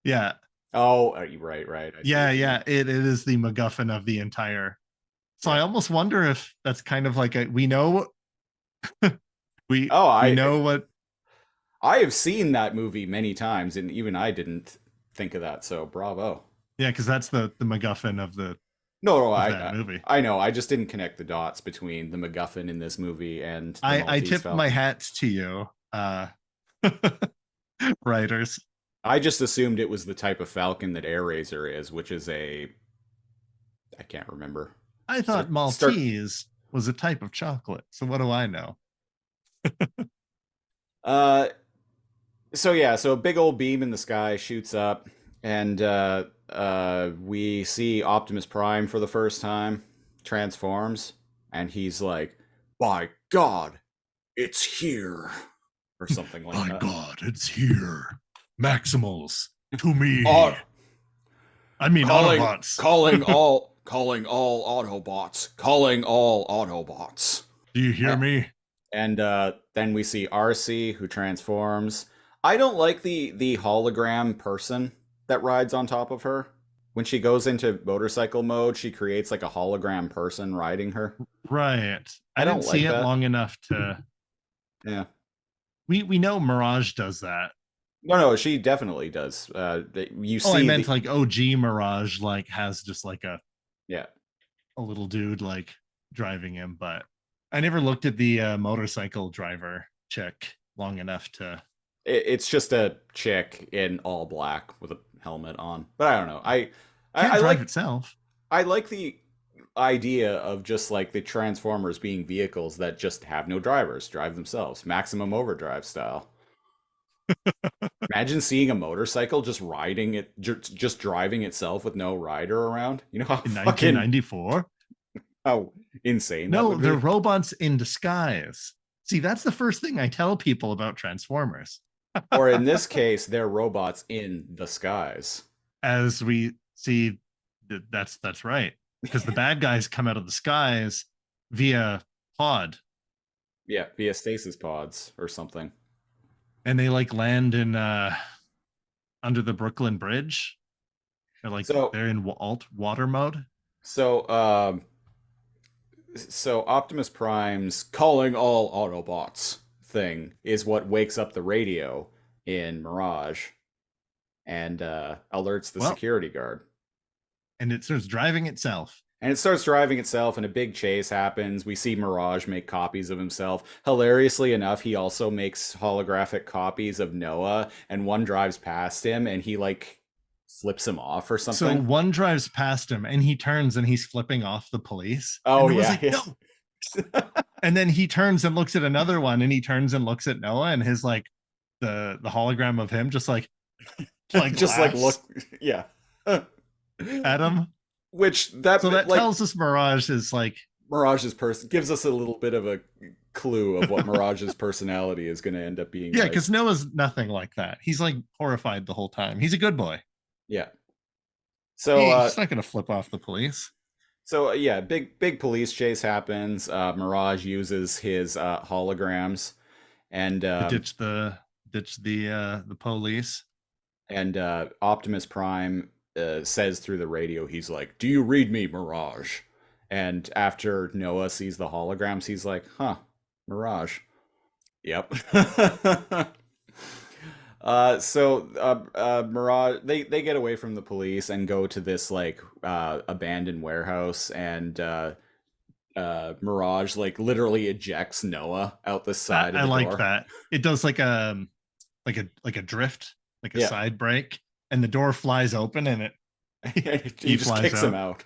yeah. Oh, right. I see Yeah, what you yeah. mean. It is the MacGuffin of the entire. So I Yeah. almost wonder if that's kind of like we know we I know what I have seen that movie many times, and even I didn't think of that. So bravo. yeah, because that's the MacGuffin of the No, of that movie. I know. I just didn't connect the dots between the MacGuffin in this movie and the I Maltese tip my Falcon. hat to you, writers. I just assumed it was the type of Falcon that AirRaiser is, which is a I can't remember. I thought Start. Maltese was a type of chocolate. So what do I know? Uh, so yeah, so a big old beam in the sky shoots up, and we see Optimus Prime for the first time, transforms, and he's like, "By God, it's here," or something like My that. God, it's here. Maximals, to me. Oh, I mean, Autobots. calling all Autobots, calling all Autobots. Do you hear me? And then we see RC who transforms. I don't like the hologram person that rides on top of her. When she goes into motorcycle mode, she creates like a hologram person riding her. Right. I I don't didn't see like it that. long enough to. Yeah. We know Mirage does that. No, she definitely does. You see I meant like OG Mirage like has just like yeah. a little dude like driving him, but I never looked at the motorcycle driver chick long enough to. It's just a chick in all black with a helmet on. But I don't know. Can't I drive like itself. I like the idea of just like the Transformers being vehicles that just have no drivers, drive themselves, maximum overdrive style. Imagine seeing a motorcycle just riding it, just driving itself with no rider around. You know how In fucking 1994. how insane that No, would they're be. robots in disguise. See, that's the first thing I tell people about Transformers. Or in this case, they're robots in the skies. As we see, that's right. Because the bad guys come out of the skies via pod, Yeah, via stasis pods or something. and they like land in under the Brooklyn Bridge. They're like So they're in alt water mode. so so Optimus Prime's calling all Autobots thing is what wakes up the radio in Mirage and alerts the Well, security guard. and it starts driving itself. And it starts driving itself, and a big chase happens. We see Mirage make copies of himself. Hilariously enough, he also makes holographic copies of Noah, and one drives past him, and he like flips him off or So something. one drives past him, and he turns, and he's flipping off the police. Oh and yeah, like, yeah. no. And then he turns and looks at another one, and he turns and looks at Noah, and his like the hologram of him just like just like look, laughs yeah. at him. Which that So that like tells us Mirage is like Mirage's person gives us a little bit of a clue of what Mirage's personality is going to end up being. yeah, like. because Noah's nothing like that. He's like horrified the whole time. He's a good boy. Yeah. So He's not gonna flip off the police. So yeah, big police chase happens. Mirage uses his holograms, and Ditch the police. and Optimus Prime says through the radio, he's like, "Do you read me, Mirage?" And after Noah sees the holograms, he's like, "Huh, Mirage." Yep. Mirage, they get away from the police and go to this like abandoned warehouse, and Mirage like literally ejects Noah out the side I of the like door. that. It does like a drift, like a side brake, and the door flies open, and He just kicks him out.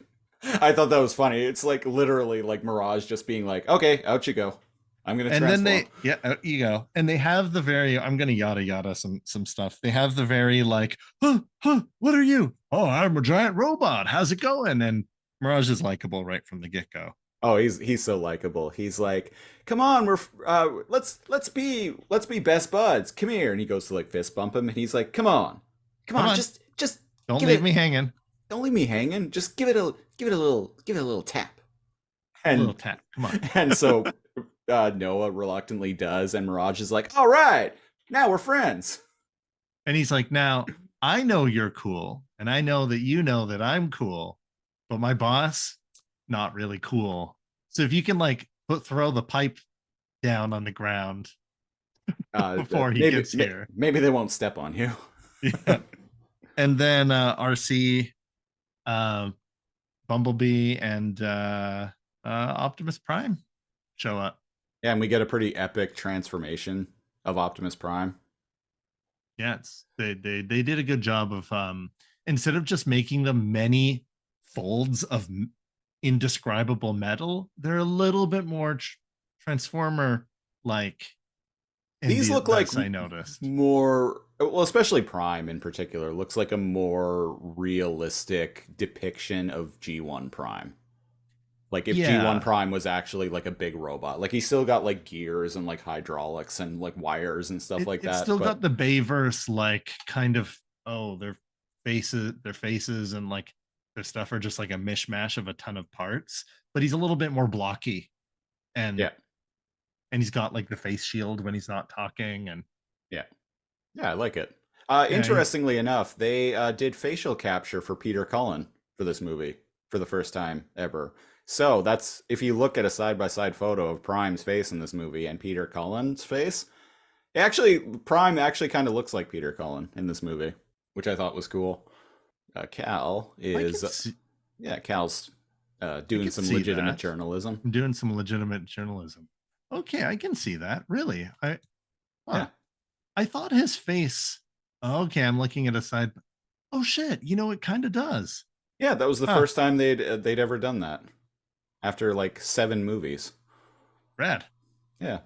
I thought that was funny. It's like literally like Mirage just being like, "Okay, out you go. I'm gonna transform." And then out you go. And they have the very, I'm gonna yada some stuff. They have the very like, what are you? Oh, I'm a giant robot. How's it going? And Mirage is likable right from the get-go. Oh, he's so likable. He's like, "Come on, we're let's be best buds. Come here." And he goes to like fist bump him, and he's like, "Come on, just don't leave me hanging. Don't leave me hanging. Just give it a little tap." And a little tap. Come on. And so Noah reluctantly does, and Mirage is like, "All right, now we're friends." And he's like, "Now I know you're cool, and I know that you know that I'm cool, but my boss, not really cool. So if you can like throw the pipe down on the ground before he gets here, maybe they won't step on you." Yeah. And then RC Bumblebee and Optimus Prime show up. Yeah, and we get a pretty epic transformation of Optimus Prime. Yeah, they did a good job of instead of just making them many folds of indescribable metal, they're a little bit more transformer like. These look like I noticed more, well, especially Prime in particular, looks like a more realistic depiction of G1 Prime. Like if G1 yeah, Prime was actually like a big robot. Like he's still got like gears and like hydraulics and like wires and stuff like it's that. still got But the Bayverse like kind of their faces and like their stuff are just like a mishmash of a ton of parts. But he's a little bit more blocky, and yeah, he's got like the face shield when he's not talking, and yeah. Yeah, I like it. yeah, Interestingly enough, they did facial capture for Peter Cullen for this movie for the first time ever. So that's if you look at a side-by-side photo of Prime's face in this movie and Peter Cullen's face, Prime actually kind of looks like Peter Cullen in this movie, which I thought was cool. Cal I is, can see, yeah, Cal's I doing can some see legitimate that. journalism. I'm doing some legitimate journalism. Okay, I can see that. Really, huh. Yeah, I thought his face. Okay, I'm looking at a side. Oh shit! You know, it kind of does. yeah, that was the Huh? first time they'd ever done that after like 7 movies. Rad. Yeah.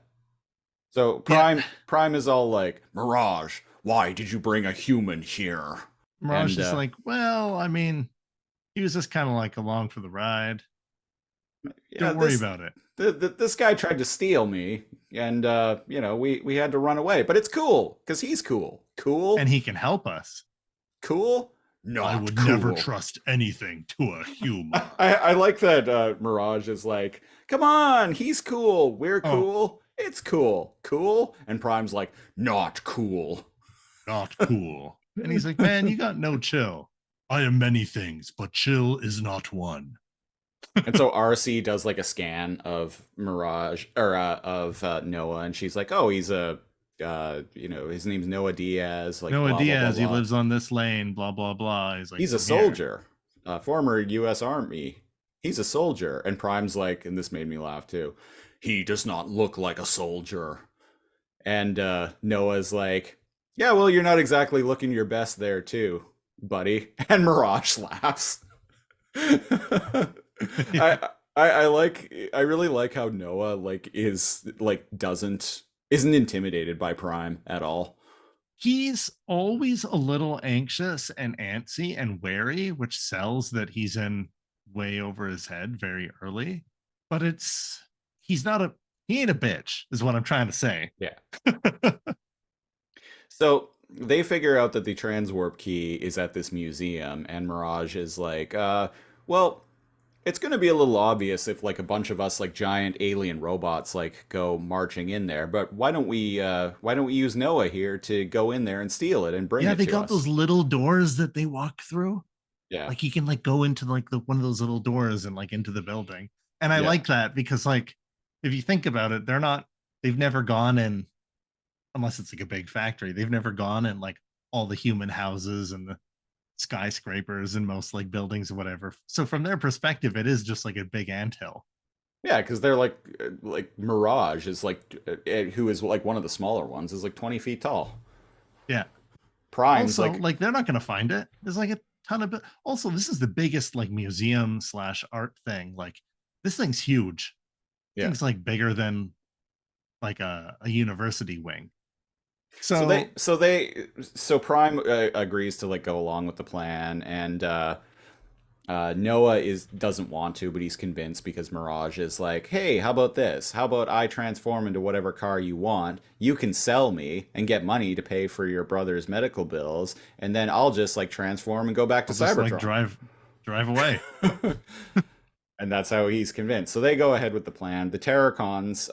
So Yeah, Prime is all like, Mirage, why did you bring a human here? Mirage And is like, well, I mean, he was just kind of like along for the ride. yeah, Don't worry about it. this guy tried to steal me, and we had to run away. But it's cool because he's cool. And Cool, he can help us. cool, I not would never cool. trust anything to a human. I like that Mirage is like, come on, he's cool, we're Oh, cool, it's cool, cool, and Prime's like, not cool. Not cool. and he's like, man, you got no chill. I am many things, but chill is not one. And so RC does like a scan of Mirage or of Noah, and she's like, "Oh, he's his name's Noah Diaz." Like Noah blah blah blah Diaz, he blah. lives on this lane, blah, blah, blah. He's like, He's a come here. soldier, former U.S. Army. He's a soldier, and Prime's like, and this made me laugh too. He does not look like a soldier. And Noah's like, "Yeah, well, you're not exactly looking your best there, too, buddy." And Mirage laughs. I really like how Noah like is like doesn't isn't intimidated by Prime at all. He's always a little anxious and antsy and wary, which sells that he's in way over his head very early. But he's not a, he ain't a bitch, is what I'm trying to say. Yeah. So they figure out that the transwarp key is at this museum, and Mirage is like, well, it's going to be a little obvious if like a bunch of us like giant alien robots like go marching in there, but why don't we use Noah here to go in there and steal it and bring Yeah, it they to got us? those little doors that they walk through. Yeah. Like you can like go into like the one of those little doors and like into the building. And I Yeah. like that because like if you think about it, they've never gone in, unless it's like a big factory, they've never gone in like all the human houses and the skyscrapers and most like buildings or whatever. So from their perspective, it is just like a big anthill. Yeah, because they're like Mirage is like who is like one of the smaller ones is like 20 feet tall. Yeah. Prime's Also, like like they're not gonna find it. There's like a ton of also, this is the biggest like museum slash art thing. Like this thing's huge. yeah. Thing's like bigger than like a university wing. So So so Prime agrees to like go along with the plan, and Noah is doesn't want to, but he's convinced because Mirage is like, "Hey, how about this? How about I transform into whatever car you want? You can sell me and get money to pay for your brother's medical bills, and then I'll just like transform and go back to I'll just like Cybertron." drive away. And that's how he's convinced. So they go ahead with the plan. The Terracons,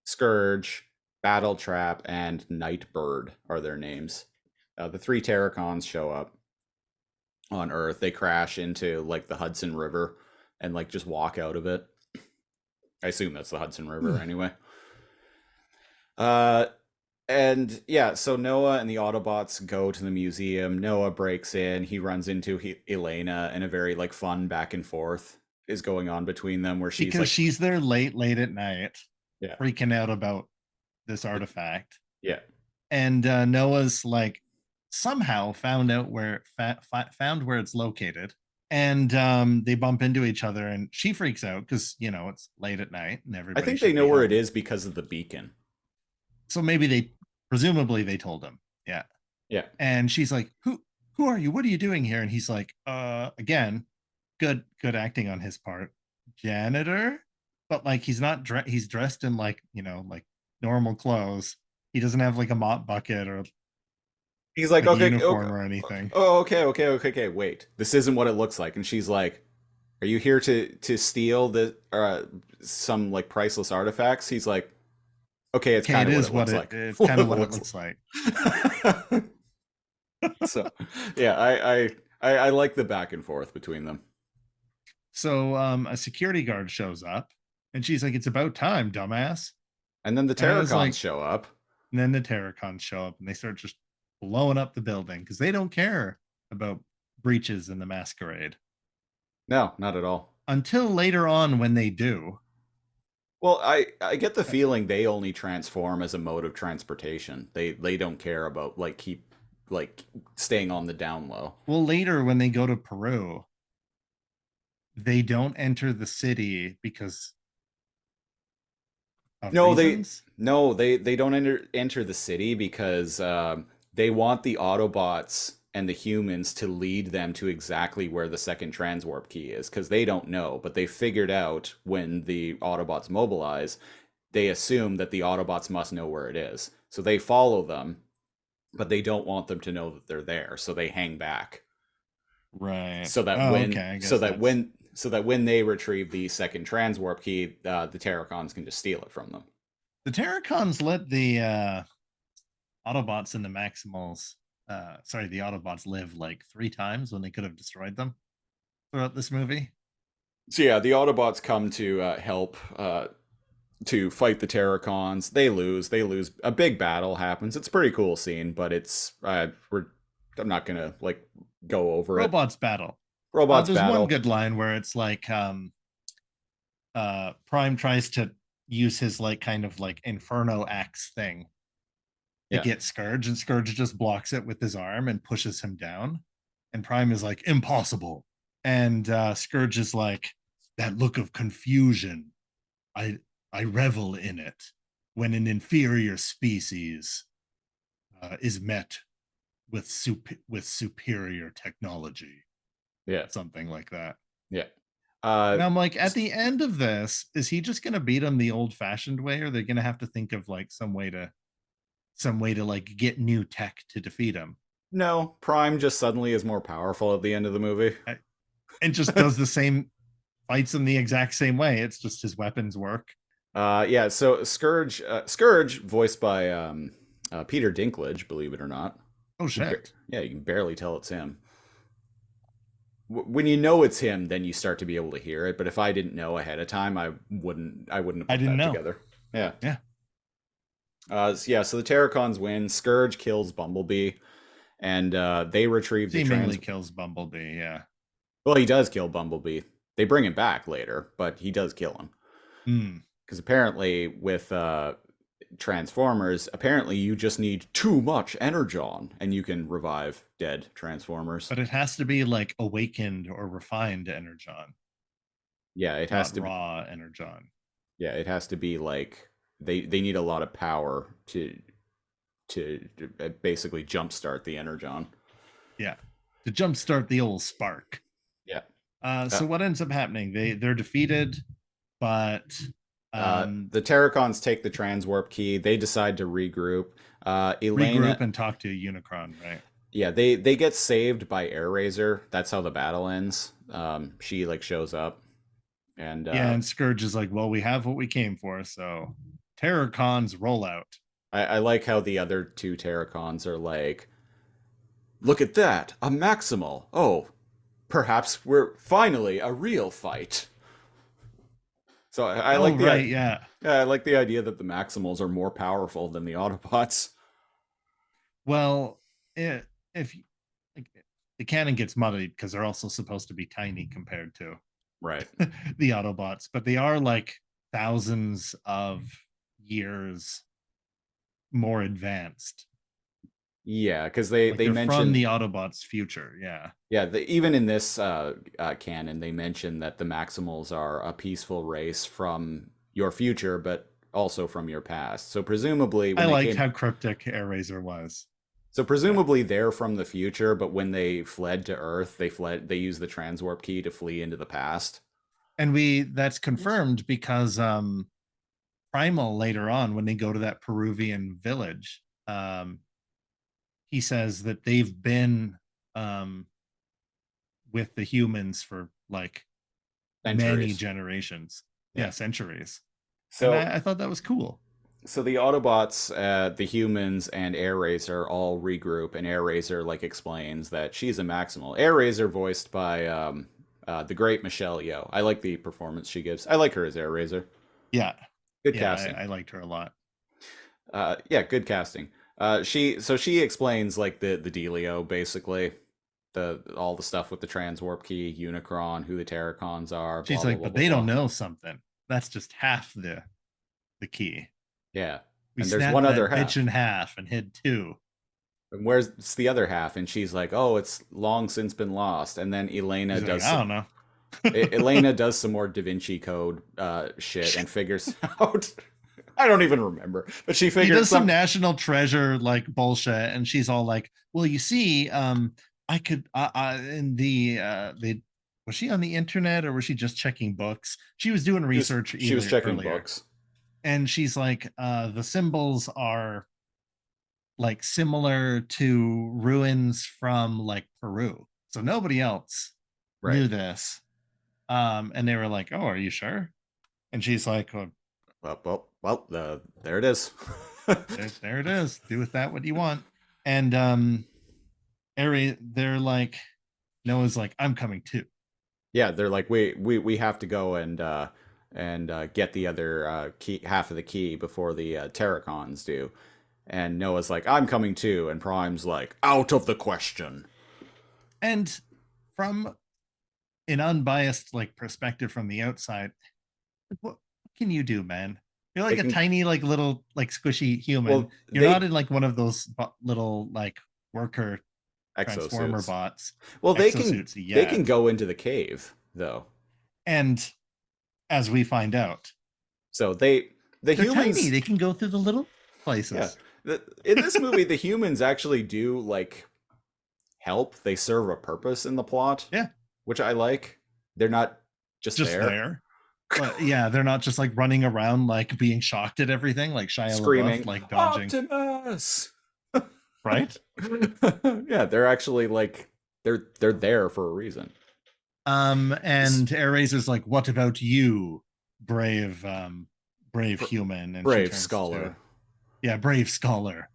Scourge, Battle Trap, and Nightbird are their names. The three Terracons show up on Earth. They crash into like the Hudson River and like just walk out of it. I assume that's the Hudson River anyway. Uh, And yeah, so Noah and the Autobots go to the museum. Noah breaks in. He runs into Elena, and a very like fun back and forth is going on between them, where she's Because like, she's there late at night, yeah, freaking out about this artifact. yeah. And Noah's like somehow found out where found where it's located, and they bump into each other, and she freaks out because it's late at night and I everybody think they should know be where it home. is because of the beacon. So maybe presumably they told him, yeah. Yeah. And she's like, who are you? What are you doing here? And he's like, again, good acting on his part, janitor. But like he's not he's dressed in like like normal clothes. He doesn't have like a mop bucket or He's like, like a okay, okay, uniform or anything. oh, okay. Wait, this isn't what it looks like. And she's like, "Are you here to steal the some like priceless artifacts?" He's like, "Okay, it's Okay, kind it of what is it looks like." it's What kind of it what it looks looks like. like. So, yeah, I like the back and forth between them. So a security guard shows up and she's like, it's about time, dumbass. And then the And I was Terracons like, show up. and then the Terracons show up and they start just blowing up the building because they don't care about breaches in the masquerade No, not at all. until later on when they do. Well, I get the feeling they only transform as a mode of transportation. They don't care about like staying on the down low. Well, later when they go to Peru, they don't enter the city because of No, reasons. they don't enter the city because they want the Autobots and the humans to lead them to exactly where the second transwarp key is because they don't know, but they figured out when the Autobots mobilize, they assume that the Autobots must know where it is. So they follow them, but they don't want them to know that they're there, so they hang back. Right. So that Oh, when okay. I guess so that when they retrieve the second transwarp key, the Terracons can just steal it from them. the Terracons let the Autobots and the Maximals, the Autobots live like 3 times when they could have destroyed them throughout this movie. So yeah, the Autobots come to help to fight the Terracons. They lose. They lose. A big battle happens. It's a pretty cool scene, but it's I'm not gonna like go over it. Robots battle. Robots There's one battle. good line where it's like Prime tries to use his like kind of like Inferno axe thing to Yeah. get Scourge, and Scourge just blocks it with his arm and pushes him down. And Prime is like, impossible. And Scourge is like, that look of confusion. I I revel in it when an inferior species is met with superior technology, Yeah. something like that. Yeah. And Uh, I'm like, at the end of this, is he just going to beat him the old-fashioned way, or they're going to have to think of like some way to like get new tech to defeat him? no, Prime just suddenly is more powerful at the end of the movie. And just does the same fights in the exact same way. It's just his weapons work. Yeah. So Scourge, voiced by Peter Dinklage, believe it or not. Oh shit. Yeah, you can barely tell it's him. When you know it's him, then you start to be able to hear it. But if I didn't know ahead of time, I wouldn't have put didn't that know. together. Yeah. Yeah. So the Terracons win. Scourge kills Bumblebee, and they retrieve the Seemingly kills Bumblebee, yeah. Well, he does kill Bumblebee. They bring him back later, but he does kill him. Hmm. Because apparently, with Transformers, apparently you just need too much energon, and you can revive dead Transformers. But it has to be like awakened or refined energon, Yeah, it has not to be. raw energon. Yeah, it has to be like they need a lot of power to basically jumpstart the energon. Yeah, to jumpstart the old spark. Yeah. So what ends up happening? They're defeated, but the Terracons take the transwarp key. They decide to regroup. Elena regroup and talk to Unicron, right? Yeah, they get saved by Airraiser. That's how the battle ends. She like shows up, and and Scourge is like, "Well, we have what we came for, so Terracons roll out." I like how the other two Terracons are like, "Look at that, a Maximal. Oh, perhaps we're finally a real fight." So I like the right, yeah. I like the idea that the Maximals are more powerful than the Autobots. Well, if like the canon gets muddied because they're also supposed to be tiny compared to Right. the Autobots, but they are like thousands of years more advanced. Yeah, because Like they they're from mentioned the Autobots' future. Yeah. yeah even in this canon they mention that the Maximals are a peaceful race from your future, but also from your past. So presumably I when they liked came how cryptic Air Razor was. So Yeah. presumably they're from the future, but when they fled to Earth, they used the transwarp key to flee into the past. And that's confirmed because Primal later on, when they go to that Peruvian village, he says that they've been um with the humans for like many Centuries. generations. Yeah, Yeah. centuries. And So I thought that was cool. so the Autobots, the humans, and Air Razor all regroup, and Air Razor like explains that she's a Maximal. Air Razor voiced by the great Michelle Yeoh. I like the performance she gives. I like her as Air Razor. Yeah. Good Yeah, casting. I liked her a lot. Yeah, good casting. She explains like the dealio basically, the all the stuff with the transwarp key, Unicron, who the Terracons are, She's blah blah like, blah but blah they don't blah. know something. That's just half the key. Yeah, We and there's snapped one other that bitch in half. half and hid two. And where's the other half? And she's like, oh, it's long since been lost. And then He's like, I don't know. Elena does some more Da Vinci Code shit and figures out. I don't even remember, but she He figured does some some. national treasure like bullshit, and she's all like, well, you see, I could in the was she on the internet or was she just checking books? She was doing research She was either checking earlier, books. and she's like, the symbols are like similar to ruins from like Peru, so nobody else Right. knew this. And they were like, oh, are you sure? And she's like, well, There it is. there it is. Do with that what you want. And Ari, they're like, Noah's like, I'm coming too. Yeah, they're like, we have to go and get the other key, half of the key before the Terracons do. And Noah's like, I'm coming too. And Prime's like, out of the question. And from an unbiased like perspective from the outside, what can you do, man? You're They like a can, tiny, like little, like squishy human. well, You're not they in like one of those little like worker transformer exosuits. bots, Well, exosuits they can yet. go into the cave though. And as we find out, So the they're tiny. humans, They can go through the little yeah. places. In this movie, the humans actually do like help. They serve a purpose in the plot, Yeah, which I like. They're not just just there there. But yeah, they're not just like running around like being shocked at everything, like Shia LaBeouf, screaming like dodging, Optimus. right? Yeah, they're actually like they're there for a reason. And Air Razor's like, "What about you, brave, brave Br- human?" And she Brave turns to, scholar. yeah, brave scholar.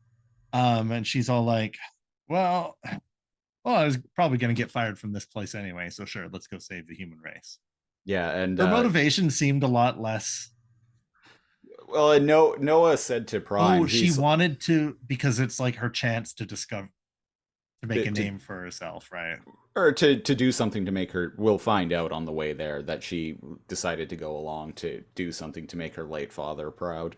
And she's all like, "Well, well, I was probably gonna get fired from this place anyway, so sure, let's go save the human race." Yeah, and Her motivation seemed a lot less. well, and Noah said to Oh, Prime, she he's wanted to because it's like her chance to discover to make a to name for herself, right? or to do something to make her. We'll find out on the way there that she decided to go along to do something to make her late father proud.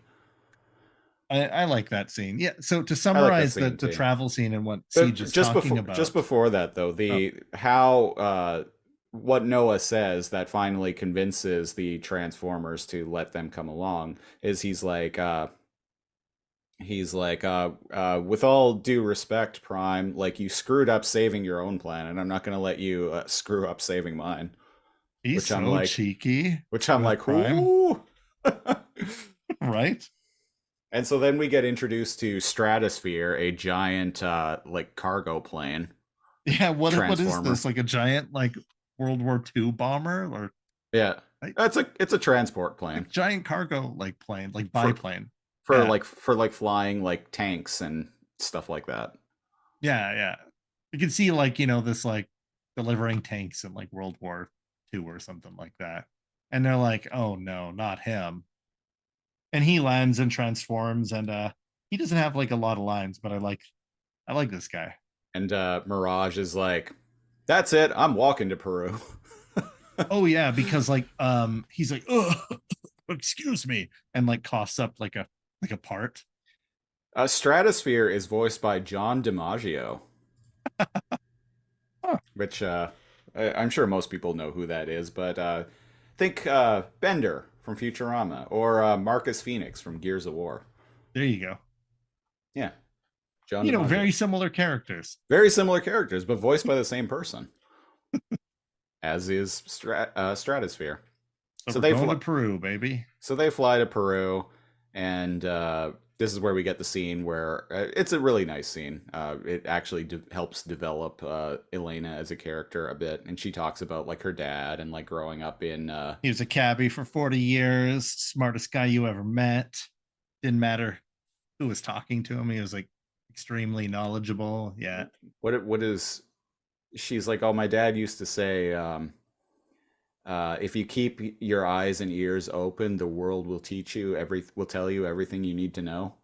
I like that scene. Yeah. So to I like that summarize scene the too. travel scene and what Siege But is talking just about. before that though, Oh, the how what Noah says that finally convinces the Transformers to let them come along is he's like with all due respect, Prime, like you screwed up saving your own planet. I'm not going to let you screw up saving mine. he's Which I'm so like cheeky which I'm with like, Prime, ooh. right? And so then we get introduced to Stratosphere, a giant like cargo plane Yeah. What is transformer. this? Like a giant like World War II bomber or Yeah. like, It's a transport plane giant cargo like plane, like for biplane. Yeah. for like flying like tanks and stuff like that. Yeah. Yeah. You can see like, this like delivering tanks in like World War II or something like that. And they're like, oh no, not him. And he lands and transforms and he doesn't have like a lot of lines, but I like I like this guy. And Mirage is like, "That's it. I'm walking to Peru." Oh yeah, because like he's like, oh, excuse me, and like coughs up like a part. Stratosphere is voiced by John DiMaggio, Huh, which I'm sure most people know who that is, but think Bender from Futurama or Marcus Phoenix from Gears of War. there you go. Yeah, John DiMaggio. Very similar characters. Very similar characters, but voiced by the same person, as is Stratosphere. So we're going to Peru, baby. So they fly to Peru, and this is where we get the scene where it's a really nice scene. It actually helps develop Elena as a character a bit, and she talks about like her dad and like growing up in. He was a cabbie for 40 years, smartest guy you ever met. Didn't matter who was talking to him. He was like extremely knowledgeable. Yeah. What is? She's like, oh, my dad used to say. If you keep your eyes and ears open, the world will will tell you everything you need to know.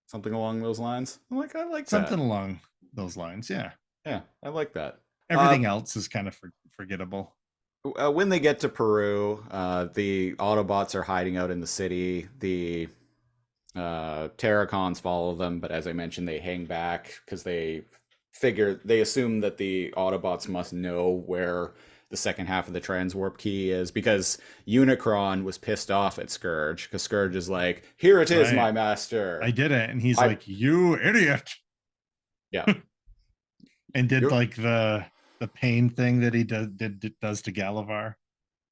Something along those lines. I'm like, I like something that. along those lines. Yeah. Yeah, I like that. Everything else is kind of forgettable. When they get to Peru, the Autobots are hiding out in the city. The Terracons follow them, but as I mentioned, they hang back because they assume that the Autobots must know where the second half of the transwarp key is, because Unicron was pissed off at Scourge because Scourge is like, "Here it is, my master. I did it," and he's like, "You idiot!" Yeah, and did like the pain thing that he does to Galavar,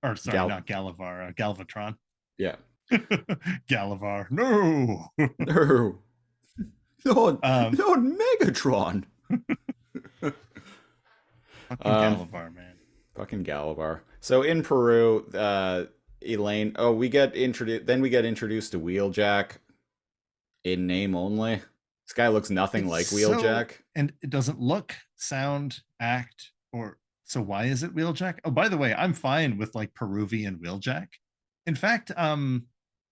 or sorry, not Galavar, Galvatron. Yeah, Galavar, no, no, no, Megatron. Fucking Galavar, man. Fucking Galavar. So in Peru, Elaine. Oh, we get introduced. Then we get introduced to Wheeljack. In name only. This guy looks nothing like Wheeljack, and it doesn't look, sound, act, or so. Why is it Wheeljack? Oh, by the way, I'm fine with like Peruvian Wheeljack. In fact,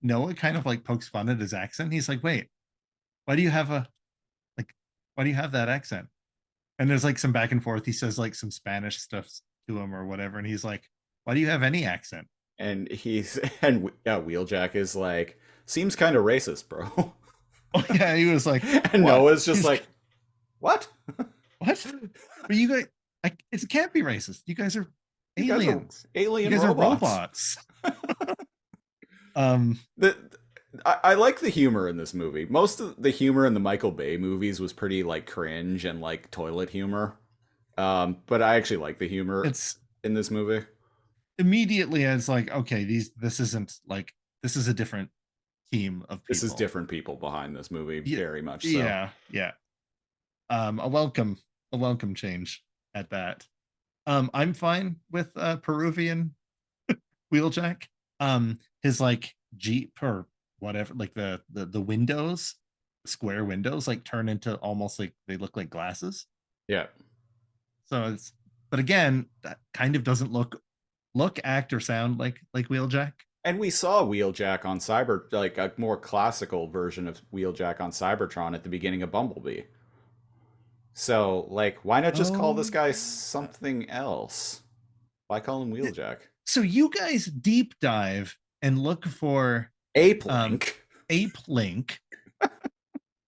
Noah kind of like pokes fun at his accent. He's like, "Wait, why do you have that accent?" And there's like some back and forth. He says like some Spanish stuff to him or whatever, and he's like, "Why do you have any accent?" And Wheeljack is like, seems kind of racist, bro. Oh yeah, he was like, and Noah's just like, what? What? But you guys, it can't be racist. You guys are aliens. You guys robots. Are robots. I like the humor in this movie. Most of the humor in the Michael Bay movies was pretty like cringe and like toilet humor. But I actually like the humor in this movie. Immediately, it's like, okay, this is a different team of people. This is different people behind this movie, very much so. Yeah. A welcome change at that. I'm fine with Peruvian Wheeljack. His like Jeep or whatever, like the windows, square windows, like turn into almost like they look like glasses. Yeah. So but again, that kind of doesn't look, act, or sound like Wheeljack. And we saw Wheeljack on like a more classical version of Wheeljack on Cybertron at the beginning of Bumblebee. So, like, why not just call this guy something else? Why call him Wheeljack? So you guys deep dive and look for Ape Link.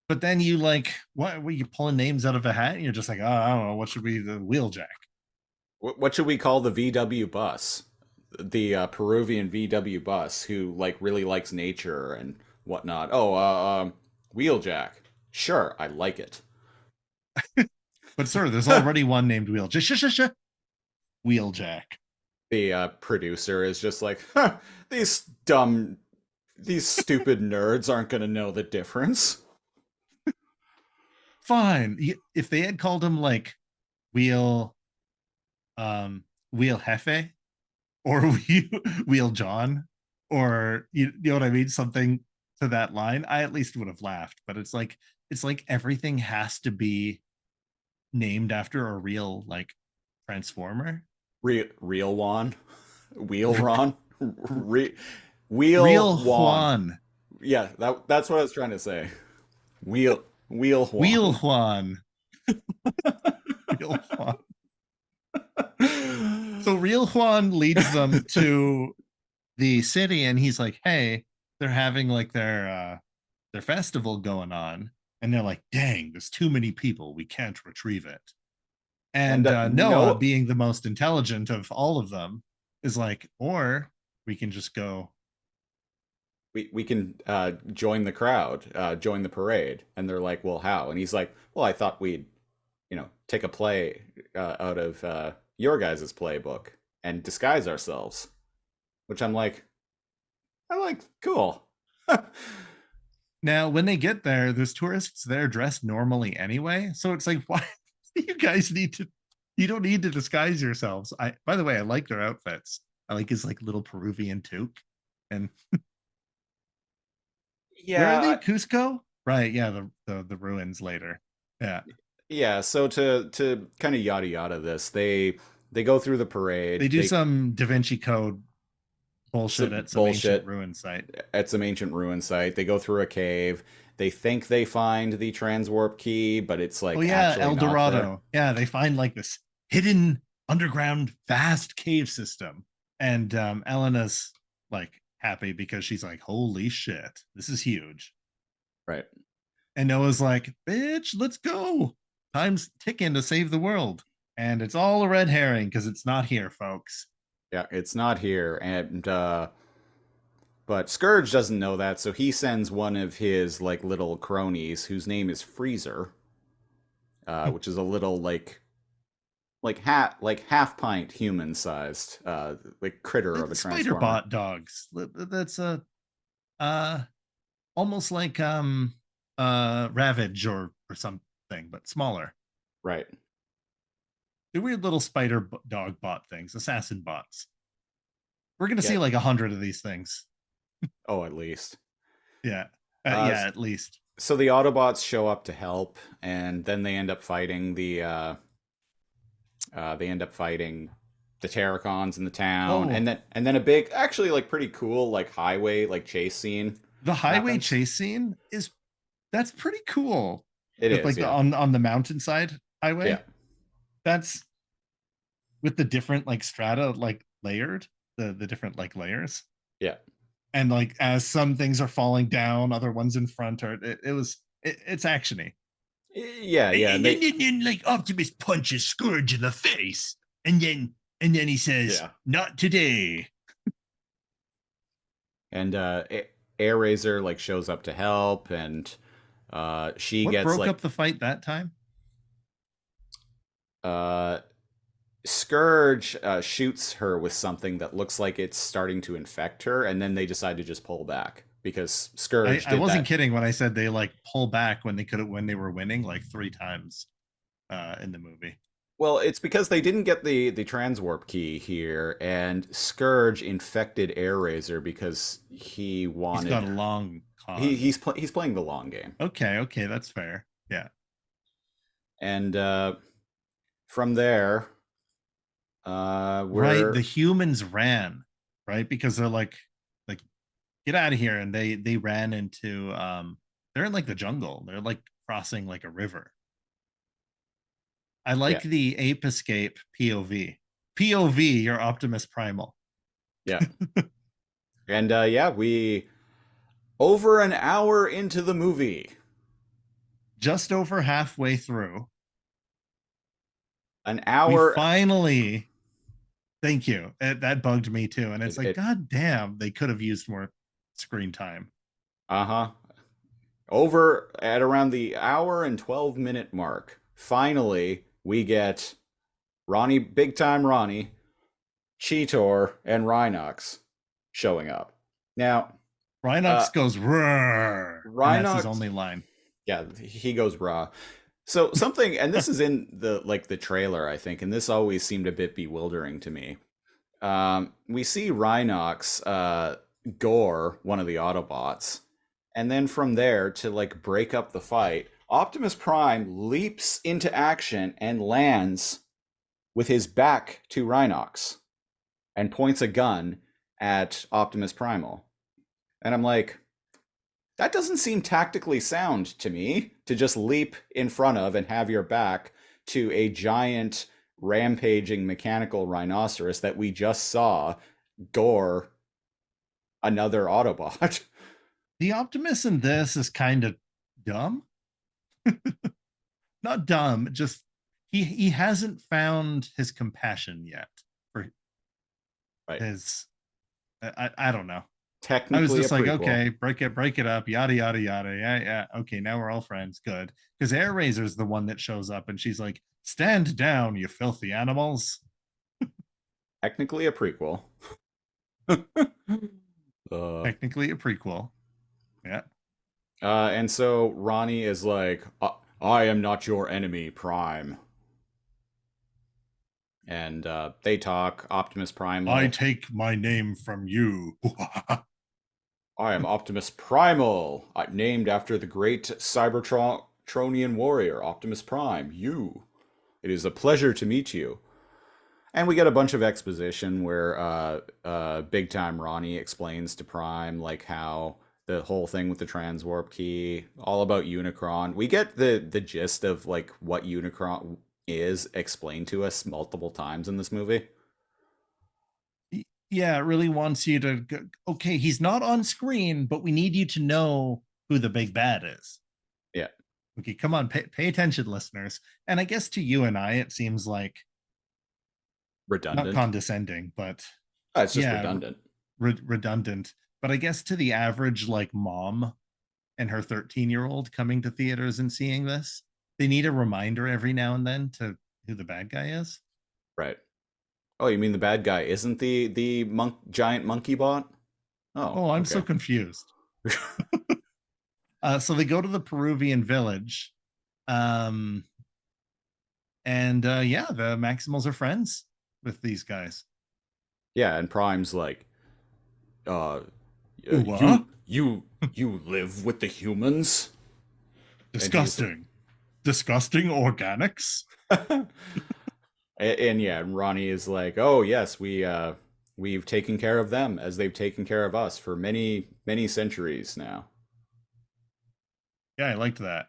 But then you like, what were you pulling names out of a hat? And you're just like, oh, I don't know, what should be the Wheeljack? What should we call the VW bus? The Peruvian VW bus who like really likes nature and whatnot. Oh, Wheeljack. Sure, I like it. But sir, there's already one named Wheeljack. Wheeljack. The producer is just like, these stupid nerds aren't going to know the difference. Fine. If they had called him like Wheel Jefe or Wheel John, or you know what I mean, something to that line, I at least would have laughed. But it's like everything has to be named after a real like Transformer. Real Juan, Wheel Ron, Wheel Real Juan. Yeah, that's what I was trying to say. Wheel Wheel Wheel Juan. Juan. Real Juan. So Real Juan leads them to the city, and he's like, "Hey, they're having like their festival going on," and they're like, "Dang, there's too many people. We can't retrieve it." And And Noah, no, being the most intelligent of all of them, is like, "Or we can just go." we can join the crowd, join the parade. And they're like, well, how? And he's like, well, I thought we'd, take a play out of your guys' playbook and disguise ourselves. Which I'm like, cool. Now, when they get there, there's tourists there dressed normally anyway. So it's like, why do you guys need to? You don't need to disguise yourselves. By the way, I like their outfits. I like his like little Peruvian toque. And where are they? Yeah, Cusco? Right. Yeah. The ruins later. Yeah. yeah. So to kind of yada yada this, they go through the They parade. do some Da Vinci Code bullshit Some at some ancient bullshit ruin site. at some ancient ruin site. They go through a cave. They think they find the transwarp key, but it's Oh like yeah, actually El not there. Dorado. Yeah, they find like this hidden underground vast cave system. And Elena's like happy because she's like, holy shit, this is huge. Right. And Noah's like, bitch, let's go. Time's ticking to save the world. And it's all a red herring because it's not here, folks. Yeah, it's not here. And but Scourge doesn't know that, so he sends one of his like little cronies, whose name is Freezer, which is a little half pint human sized like critter of a Spider transformer. bot dogs. That's a uh almost like Ravage or something, but smaller. Right. The weird little spider dog bot things, assassin bots. We're gonna Yeah. see like 100 of these things. Oh, at least. Yeah, Uh, yeah, at least. so the Autobots show up to help, and then they end up fighting the Terracons in the town, Oh, and then a big, actually like pretty cool like highway like chase scene the highway happens. chase scene is that's pretty cool. It With is, like the yeah, on the mountainside yeah, highway. That's with the different like strata like layered, the different like layers. yeah, And like as some things are falling down, other ones in front are it's actiony. yeah, yeah. And And then like Optimus punches Scourge in the face, and then he says, yeah, "Not today." and Air Razor like shows up to help, and she What gets broke like up the fight that time? uh Scourge shoots her with something that looks like it's starting to infect her, and then they decide to just pull back because Scourge I did wasn't that. kidding when I said they like pull back when they could have when they were winning like 3 times in the movie. Well, it's because they didn't get the transwarp key here, and Scourge infected Air Razor because he He's got wanted. a long con. He's playing the long game, Okay, that's fair. Yeah. and from there, Right, the we're humans ran, right? Because they're like get out of here, and they ran into they're in like the jungle. They're like crossing like a river. I yeah, like the ape escape POV. POV, your Optimus Primal. yeah, and yeah, we over an hour into the movie, Just over halfway through, an we hour. finally, thank you. That bugged me too. And it's like, It God damn, they could have used more screen time. uh-huh. Over at around the hour and 12-minute mark. Finally, we get Ronnie, big time Ronnie, Cheetor, and Rhinox showing up. Now, uh, Rhinox goes, roar, and that's his Rhinox, only line. yeah, he goes raw. So something, and this is in the trailer, I think, and this always seemed a bit bewildering to me. We see Rhinox gore one of the Autobots, and then from there to like break up the fight, Optimus Prime leaps into action and lands with his back to Rhinox and points a gun at Optimus Primal. And I'm like, That doesn't seem tactically sound to me, to just leap in front of and have your back to a giant rampaging mechanical rhinoceros that we just saw gore another Autobot. The Optimus in this is kind of dumb. Not dumb, just he hasn't found his compassion yet for Right. his I don't know. I was Technically a just like, prequel. okay, break it up, yada yada yada. Yeah, yeah. Okay, now we're all friends. Good. Because Air Razor's the one that shows up and she's like, stand down, you filthy animals. Technically a prequel. uh, Technically a prequel. Yeah. and so Ronnie is like, I am not your enemy, Prime. And they talk. Optimus I Primal. take my name from you. I am Optimus Primal, named after the great Cybertronian warrior, Optimus Prime. You. It is a pleasure to meet you. And we get a bunch of exposition where Big Time Ronnie explains to Prime like how the whole thing with the transwarp key, all about Unicron. We get the gist of like what Unicron is explained to us multiple times in this movie. Yeah, it really wants you to go, okay, he's not on screen, but we need you to know who the big bad is. Yeah. Okay, come on, pay attention, listeners. And I guess to you and I, it seems like not Redundant. condescending, but It's just yeah, redundant. redundant. But I guess to the average like mom and her 13-year-old coming to theaters and seeing this, they need a reminder every now and then to who the bad guy is. Right. Oh, you mean the bad guy isn't the giant monkey bot? Oh, Oh, I'm so okay. confused. So they go to the Peruvian village. Um, and yeah, the Maximals are friends with these guys. Yeah, and Prime's like, uh, What? you live with the humans? And he's Disgusting. Disgusting organics. and yeah, and Ronnie is like, "Oh, yes, we've taken care of them as they've taken care of us for many centuries now." Yeah, I liked that.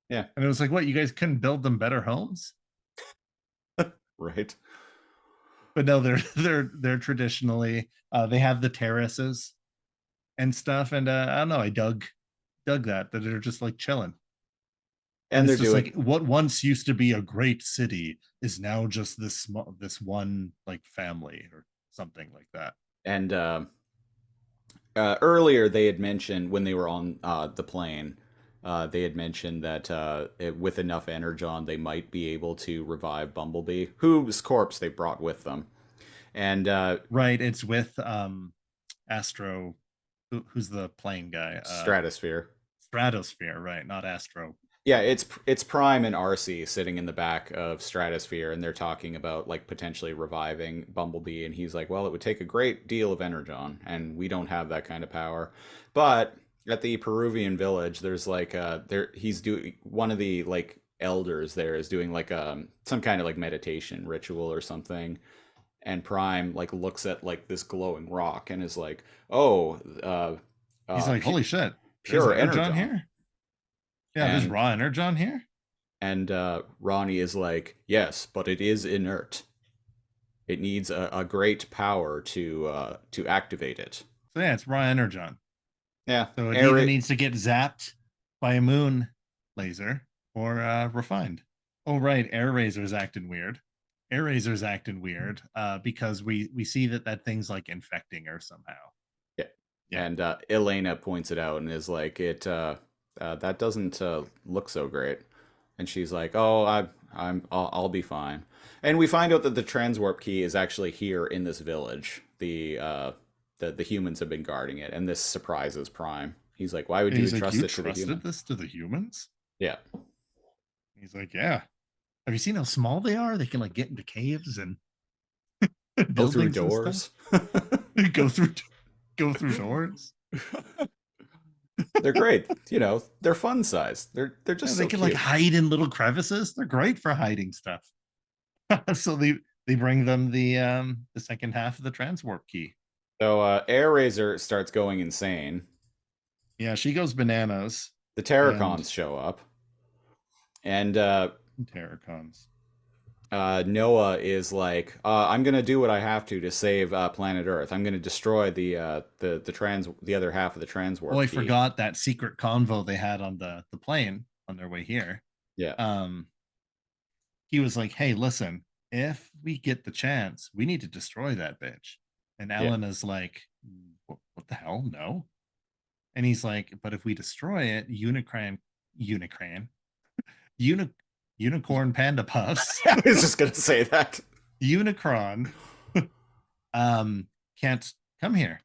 Yeah, And it was like, what, you guys couldn't build them better homes? right. But no, they're traditionally they have the terraces and stuff. And I don't know, I dug that they're just like chilling. And And they're it's just doing like what once used to be a great city is now just this one like family or something like that. and earlier they had mentioned when they were on the plane, they had mentioned that with enough energon, they might be able to revive Bumblebee, whose corpse they brought with them. And Right, it's with Astro, who's the plane guy? Stratosphere. Stratosphere, right? Not Astro. Yeah, it's Prime and RC sitting in the back of Stratosphere, and they're talking about like potentially reviving Bumblebee, and he's like, "Well, it would take a great deal of energon, and we don't have that kind of power." But at the Peruvian village, there's like he's doing one of the like elders there is doing like some kind of like meditation ritual or something, and Prime like looks at like this glowing rock and is like, "Oh, He's like, pu holy shit, there's pure energon energon." here. Yeah, there's And raw energon here. Ronnie is like, yes, but it is inert. It needs a great power to activate it. So yeah, it's raw energon. Yeah, So it either air needs to get zapped by a moon laser or refined. Oh right, Air Razor's acting weird. Air Razor's acting weird because we see that thing's like infecting her somehow. yeah. Yeah. And Elena points it out and is like, it that doesn't look so great. And she's like, oh, I'll be fine. And we find out that the transwarp key is actually here in this village. The humans have been guarding it, and this surprises Prime. He's like, why would And you he's like, entrust you it to the human? trusted this to the humans? Yeah. He's like, yeah. Have you seen how small they are? They can like get into caves and Go through buildings and stuff. doors. go through doors. They're great. You know, they're fun size. They're just They so can cute. like hide in little crevices. They're great for hiding stuff. So they bring them the second half of the transwarp key. So Air Razor starts going insane, Yeah, she goes bananas. The Terracons And show up, and Terracons. Noah is like, I'm gonna do what I have to save planet Earth. I'm gonna destroy the other half of the Oh, transwarp I key. forgot that secret convo they had on the plane on their way here. Yeah, He was like, "Hey, listen, if we get the chance, we need to destroy that bitch." And yeah, Elena's like, What the hell? No." And he's like, "But if we destroy it, Unicran, uni, Unicorn Panda Puffs, I was just gonna say that. Unicron, can't come here."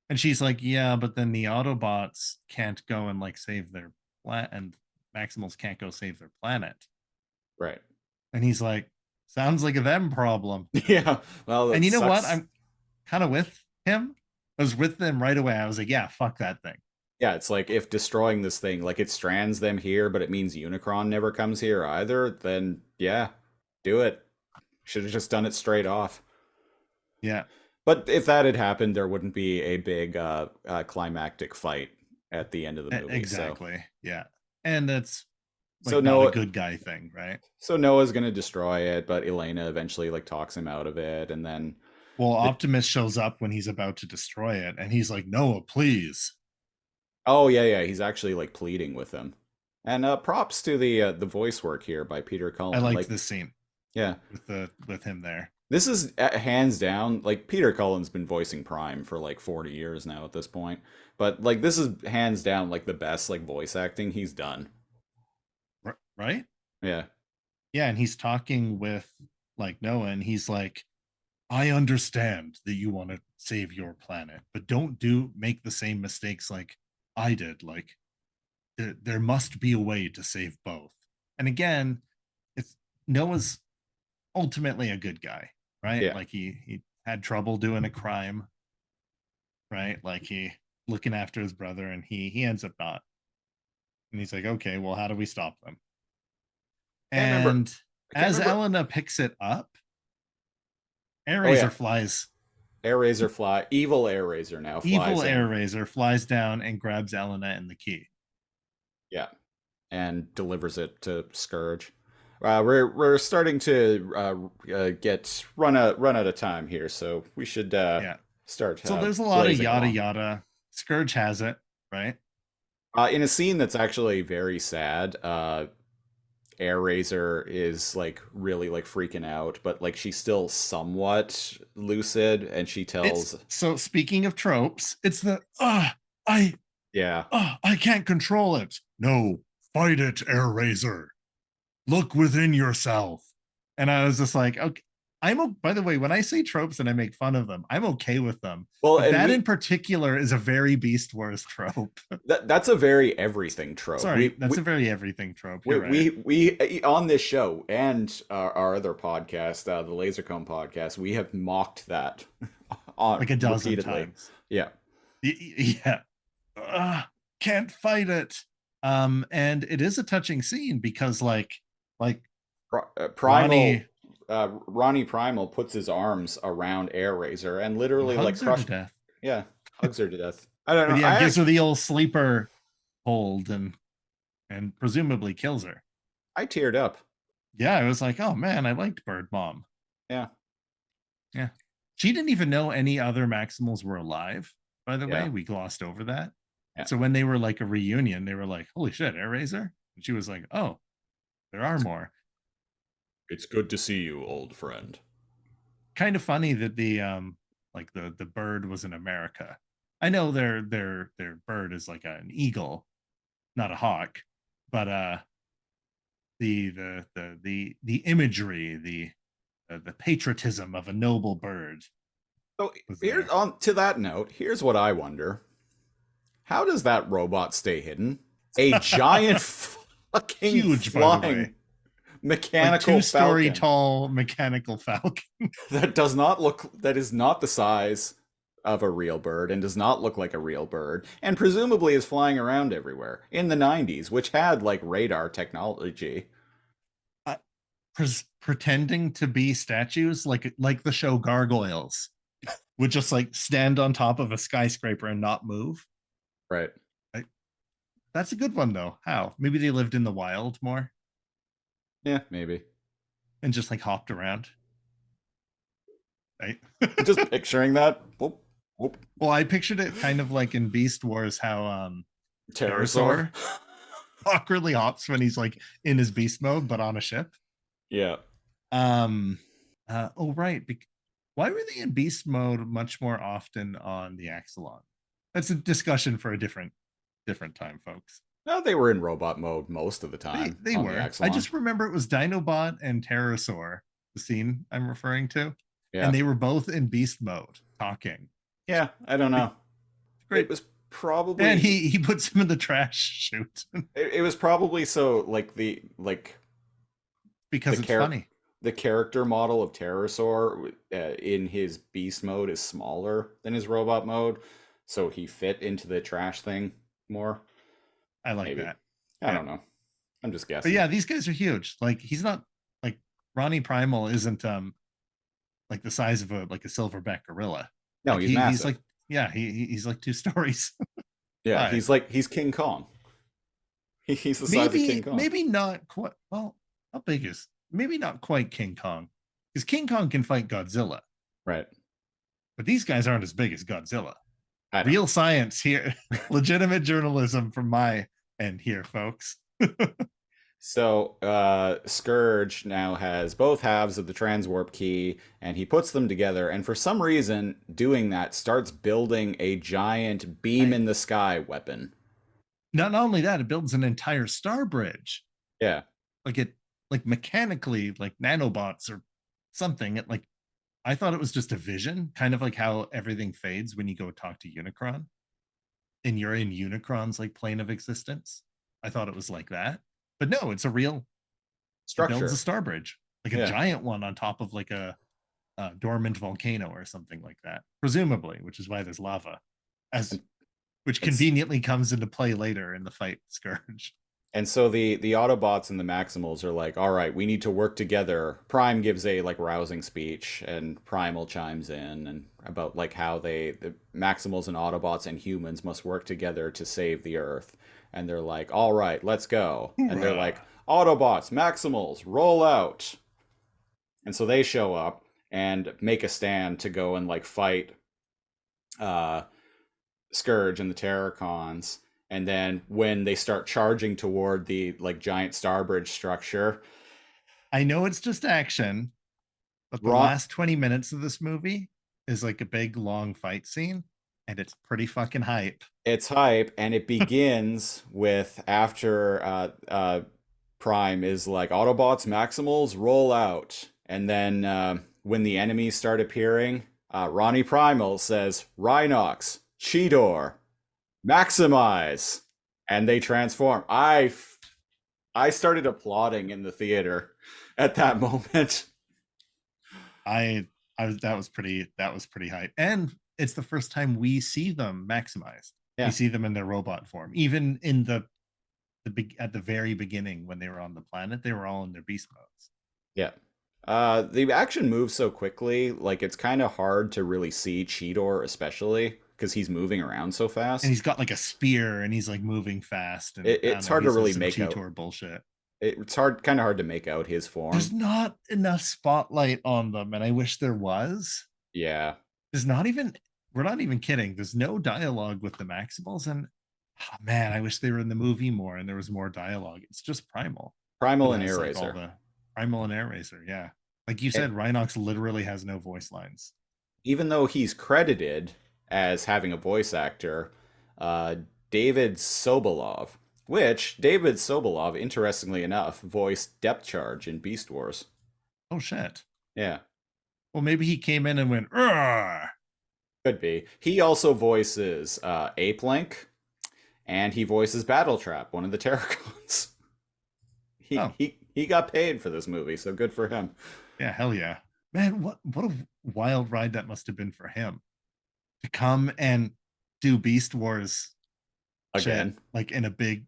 And she's like, "Yeah, but then the Autobots can't go and like save their planet, and Maximals can't go save their planet." Right. And he's like, "Sounds like a them problem." Yeah. Well, And that you know what? sucks. I'm kind of with him. I was with them right away. I was like, "Yeah, fuck that thing." Yeah, it's like if destroying this thing, like it strands them here, but it means Unicron never comes here either, then yeah, do it. Should have just done it straight off. Yeah, But if that had happened, there wouldn't be a big climactic fight at the end of the movie. exactly. Yeah. And that's So like not a Noah, good guy thing, right? so Noah's gonna destroy it, but Elena eventually like talks him out of it, and then Well, the Optimus shows up when he's about to destroy it, and he's like, "Noah, please." oh yeah, he's actually like pleading with him. And props to the voice work here by Peter I Cullen. liked Like, this scene yeah, with him there. this is hands down, like Peter Cullen's been voicing Prime for like 40 years now at this point. But like this is hands down like the best like voice acting he's done. Right? Yeah. Yeah, and he's talking with like Noah, and he's like, "I understand that you want to save your planet, but don't make the same mistakes like I did. Like there must be a way to save both." And again, it's Noah's ultimately a good guy, right? Yeah. Like he had trouble doing a crime, right? Like he looking after his brother, and he ends up not. And he's like, "Okay, well, how do we stop them?" Can't remember. And I can't as remember. Elena picks it up, Oh Air yeah. flies. Air Razor fly. Evil Air Razor now Evil flies in. Air flies down and grabs Elena and the key. Yeah. And delivers it to Scourge. We're starting to get run out of time here, so we should Yeah. start So there's a lot of blazing yada along. yada. Scourge has it, right? In a scene that's actually very sad, Air Razor is like really like freaking out, but like she's still somewhat lucid, and she It's tells, so speaking of tropes, it's the yeah, I can't control it. No, fight it, Air Razor. Look within yourself. And I was just like, okay. By the way, when I say tropes and I make fun of them, I'm okay with them. well, But and that in particular is a very Beast Wars trope. that's a very everything trope. Sorry, that's a very everything trope. You're right. We on this show and our other podcast, the Lasercomb podcast, we have mocked that on Like a dozen repeatedly. times. Yeah. Yeah. Can't fight it. And it is a touching scene because like Primal Ronnie Ronnie Primal puts his arms around Air Razor and literally like hugs her to crushed. death. Yeah, hugs her to death. I don't know. But yeah, gives her the old sleeper hold and presumably kills her. I teared up. Yeah, I was like, oh man, I liked Bird Mom. Yeah. Yeah. She didn't even know any other Maximals were alive, by the Yeah. way. We glossed over that. Yeah. So when they were like a reunion, they were like, holy shit, Air Razor? And she was like, oh, there are more. It's good to see you, old friend. Kind of funny that the like the bird was in America. I know their bird is like an eagle, not a hawk, but the imagery, the patriotism of a noble bird. So here's on to that note, here's what I wonder. How does that robot stay hidden? A giant fucking huge, by the way. flying mechanical like 2-story falcon tall mechanical falcon that is not the size of a real bird and does not look like a real bird, and presumably is flying around everywhere in the 90s, which had like radar technology. Pretending to be statues like the show Gargoyles would just like stand on top of a skyscraper and not move. Right. That's a good one though. How? Maybe they lived in the wild more Yeah, maybe. and just like hopped around. Right. Just picturing that. Whoop, whoop. Well, I pictured it kind of like in Beast Wars how Pterosaur. awkwardly hops when he's like in his beast mode, but on a ship. Yeah. Oh right. Why were they in beast mode much more often on the Axelon? That's a discussion for a different time, folks. No, they were in robot mode most of the time. They on were. The I Axelon. just remember it was Dinobot and Pterosaur, the scene I'm referring to. Yeah. And they were both in beast mode talking. Yeah, I don't know. Great. It was probably, and he puts him in the trash chute it was probably so like because it's funny. The character model of Pterosaur in his beast mode is smaller than his robot mode, so he fit into the trash thing more. I like Maybe. that. I don't know. I'm just guessing. But yeah, these guys are huge. Like he's not like Ronnie Primal isn't like the size of a silverback gorilla. No, like, he's massive. He's like he's like 2 stories. Yeah, he's King Kong. He's the size of King Kong. Maybe not quite. Well, how big is? Maybe not quite King Kong, because King Kong can fight Godzilla. Right. But these guys aren't as big as Godzilla. Real science here. Legitimate journalism from my end here, folks. So Scourge now has both halves of the transwarp key, and he puts them together, and for some reason doing that starts building a giant beam in the sky weapon. Not only that, it builds an entire star bridge. Yeah. Like mechanically, like nanobots or something. I thought it was just a vision, kind of like how everything fades when you go talk to Unicron and you're in Unicron's like plane of existence. I thought it was like that. But no, it's a real structure. It builds a star bridge, like a giant one on top of like a dormant volcano or something like that, presumably, which is why there's lava, which conveniently comes into play later in the fight Scourge. And so the Autobots and the Maximals are like, all right, we need to work together. Prime gives a like rousing speech, and Primal chimes in and about like how the Maximals and Autobots and humans must work together to save the Earth. And they're like, all right, let's go. Hoorah. And they're like, Autobots, Maximals, roll out. And so they show up and make a stand to go and like fight Scourge and the Terracons. And then when they start charging toward the like giant starbridge structure, I know it's just action, but the last 20 minutes of this movie is like a big long fight scene, and it's pretty fucking hype. It's hype, and it begins with after Prime is like, Autobots, Maximals, roll out. And then when the enemies start appearing, Ronnie Primal says, Rhinox, Cheetor, maximize, and they transform. I started applauding in the theater at that moment. That was pretty hype, and it's the first time we see them maximized. We see them in their robot form. Even in at the very beginning when they were on the planet, they were all in their beast modes. Yeah. The action moves so quickly, like it's kind of hard to really see Cheetor, especially because he's moving around so fast, and he's got like a spear, and he's like moving fast. And it's hard to really make Cheetor out bullshit. It's kind of hard to make out his form. There's not enough spotlight on them, and I wish there was. Yeah, there's not even. We're not even kidding. There's no dialogue with the Maximals, and man, I wish they were in the movie more and there was more dialogue. It's just Primal and Air Razor. Like Primal and Air Razor, yeah. Like you said, Rhinox literally has no voice lines. Even though he's credited as having a voice actor, David Sobolov, which David Sobolov, interestingly enough, voiced Depth Charge in Beast Wars. Oh, shit. Yeah. Well, maybe he came in and went, Argh! Could be. He also voices Ape Link, and he voices Battle Trap, one of the Terracons. He got paid for this movie, so good for him. Yeah, hell yeah. Man, what a wild ride that must have been for him. To come and do Beast Wars again, shit, like in a big,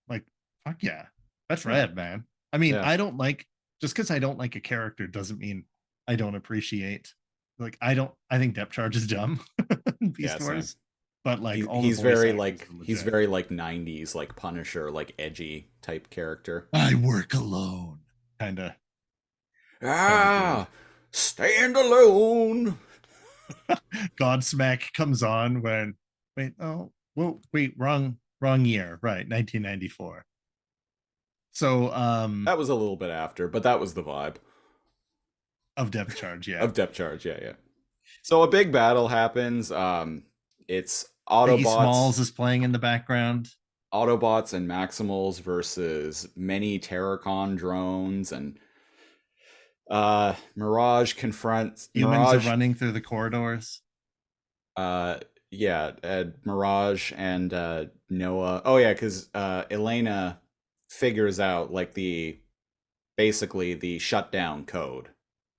like, fuck yeah. That's rad, man. I mean, I don't like, just because I don't like a character doesn't mean I don't appreciate. Like, I think Depth Charge is dumb. Beast Wars. but like all the voice actors are he's legit. very like 90s like Punisher, like edgy type character. I work alone, kind of dude. Ah, stand alone. Godsmack comes on when wait oh well wait wrong year, right, 1994. So That was a little bit after, but that was the vibe of Depth Charge, yeah. of Depth Charge. Yeah, yeah. So a big battle happens. It's Biggie Smalls is playing in the background. Autobots and Maximals versus many Terracon drones, and Mirage confronts Humans are Mirage. running through the corridors. Uh, yeah, Mirage and Noah. Oh yeah, because Elena figures out like the basically the shutdown code